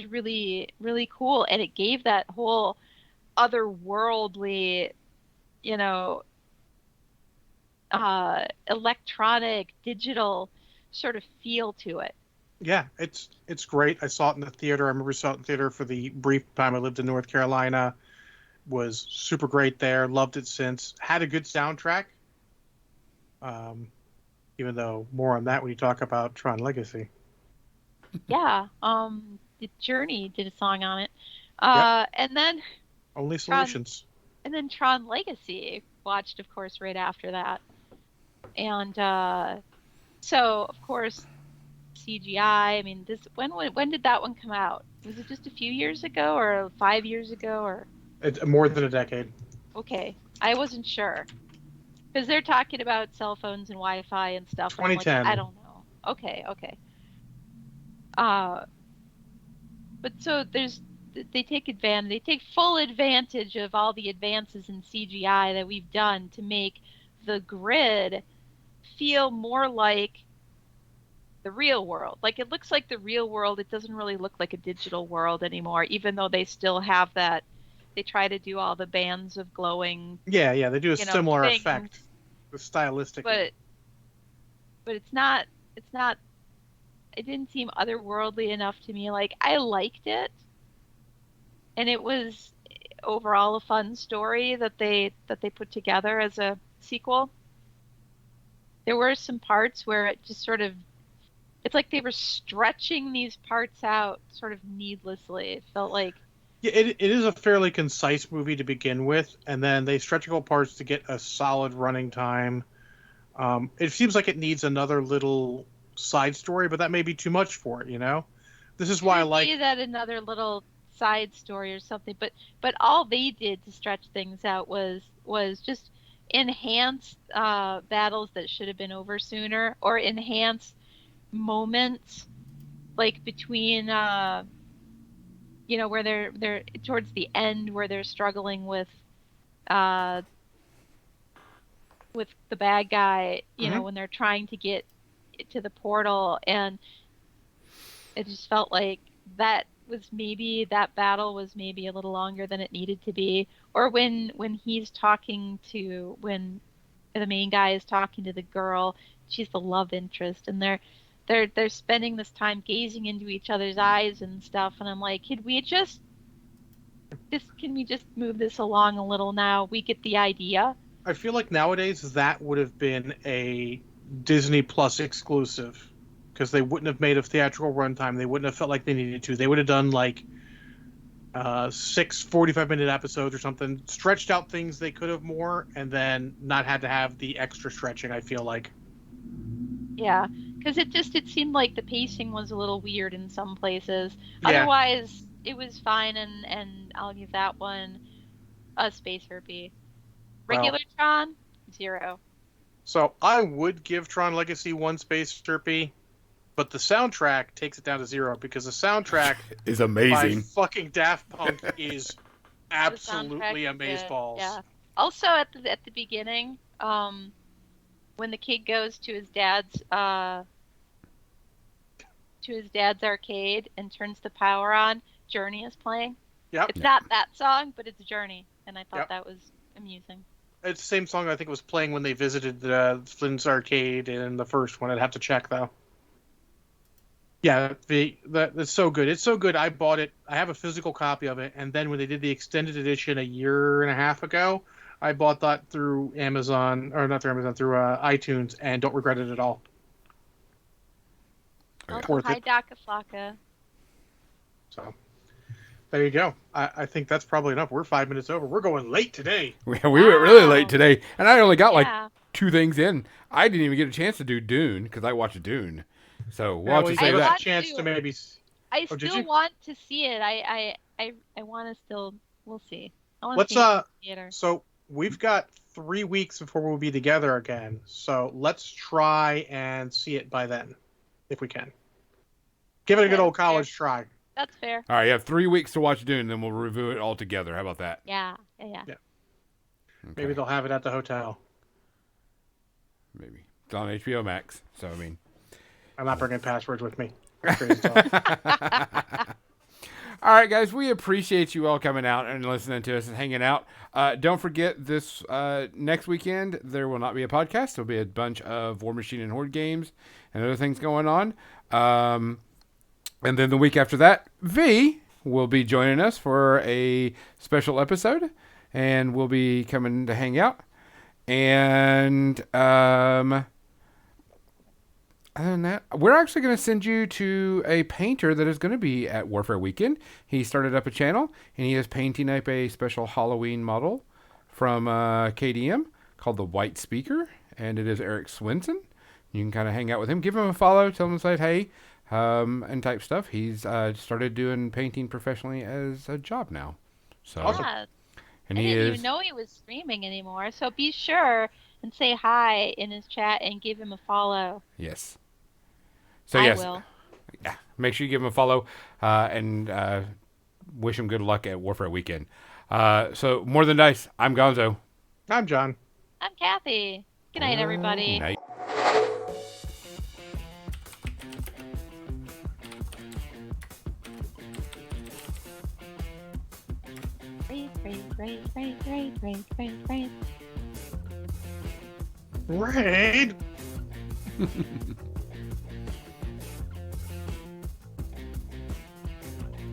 really, really cool, and it gave that whole otherworldly, you know, electronic, digital sort of feel to it. Yeah, it's great. I saw it in the theater. I remember saw it in theater for the brief time I lived in North Carolina. Was super great there. Loved it since. Had a good soundtrack. Um, Even though more on that when you talk about Tron Legacy. Yeah, the Journey did a song on it. Yep. And then Only Tron, Solutions. and then Tron Legacy watched, of course, right after that. And so, of course, CGI. I mean, this when did that one come out? Was it just a few years ago, or 5 years ago, or It's more than a decade. okay? I wasn't sure because they're talking about cell phones and Wi-Fi and stuff, and I'm like, I 2010. don't know. Okay, okay. Uh, but so they they take full advantage of all the advances in CGI that we've done to make the grid feel more like the real world. Like it looks like the real world. It doesn't really look like a digital world anymore, even though they still have that. They try to do all the bands of glowing, Yeah, they do a you know, similar things, effect, stylistically. but it's not it didn't seem otherworldly enough to me. Like I liked it, and it was overall a fun story that they put together as a sequel. There were some parts where it just sort of it's like they were stretching these parts out sort of needlessly. It felt like Yeah, it is a fairly concise movie to begin with, and then they stretch a couple parts to get a solid running time. It seems like it needs another little side story, but that may be too much for it, you know? This is why I could be like. that another little side story or something, but all they did to stretch things out was just enhance battles that should have been over sooner, or enhance moments like between you know, where they're towards the end where they're struggling uh with the bad guy, you know, Mhm. when they're trying to get to the portal. And it just felt like that battle was maybe a little longer than it needed to be. Or when he's talking to when the main guy is talking to the girl, she's the love interest, and they're spending this time gazing into each other's eyes and stuff, and I'm like, can we just move this along a little now? We get the idea. I feel like nowadays that would have been a Disney Plus exclusive because they wouldn't have made a theatrical runtime. They wouldn't have felt like they needed to. They would have done like six 45-minute episodes or something, stretched out things they could have more, and then not had to have the extra stretching, I feel like. Yeah, because it seemed like the pacing was a little weird in some places. Yeah. Otherwise, it was fine, and I'll give that one a space herpy. Well, Regular Tron, 0. so I would give Tron Legacy one space derpy, but the soundtrack takes it down to 0 because the soundtrack Is by amazing. fucking Daft Punk is The soundtrack absolutely is good. amazeballs. Yeah. Also at the beginning, when the kid goes to his dad's arcade and turns the power on, Journey is playing. Yep. It's not that song, but it's Journey, and I thought Yep. that was amusing. It's the same song I think was playing when they visited Flynn's arcade in the first one. I'd have to check though. Yeah, that's so good. It's so good. I bought it. I have a physical copy of it, and then when they did the extended edition a year and a half ago, I bought that through Amazon, or not through Amazon, through iTunes, and don't regret it at all. Also, Worth hi it. Daka Flocka. So there you go. I think that's probably enough. We're 5 minutes over. We're going late today. We were really late Wow. today, and I only got like Yeah. 2 things in. I didn't even get a chance to do Dune because I watched Dune. So we'll Yeah, have well, to you save gave us a that. want chance to. to maybe. I Oh, did still you? want to see it. I want to still. We'll see. I want to Let's see it in the theater. So we've got 3 weeks before we'll be together again. So let's try and see it by then, if we can. Give it a Okay, good old that's fair. college try. That's fair. All right, you have 3 weeks to watch Dune, then we'll review it all together. How about that? Yeah. Yeah. Yeah. Maybe they'll have it at the hotel. Maybe. It's on HBO Max, so I mean. I'm not bringing passwords with me. That's crazy talk. All right, guys, we appreciate you all coming out and listening to us and hanging out. Don't forget this next weekend, there will not be a podcast. There'll be a bunch of War Machine and Horde games and other things going on. And then the week after that, V will be joining us for a special episode, and we'll be coming to hang out. And other than that, we're actually going to send you to a painter that is going to be at Warfare Weekend. He started up a channel, and he is painting up a special Halloween model from KDM called the White Speaker, and it is Eric Swinson. You can kind of hang out with him. Give him a follow. Tell him to say hey, and type stuff. He's started doing painting professionally as a job now. So, Yeah. and I he didn't is... even know he was streaming anymore. So be sure and say hi in his chat and give him a follow. Yes. So I yes, will. yeah. Make sure you give him a follow and wish him good luck at Warfare Weekend. So more than dice, I'm Gonzo. I'm John. I'm Kathy. Good night, everybody. Night. Raid. Raid.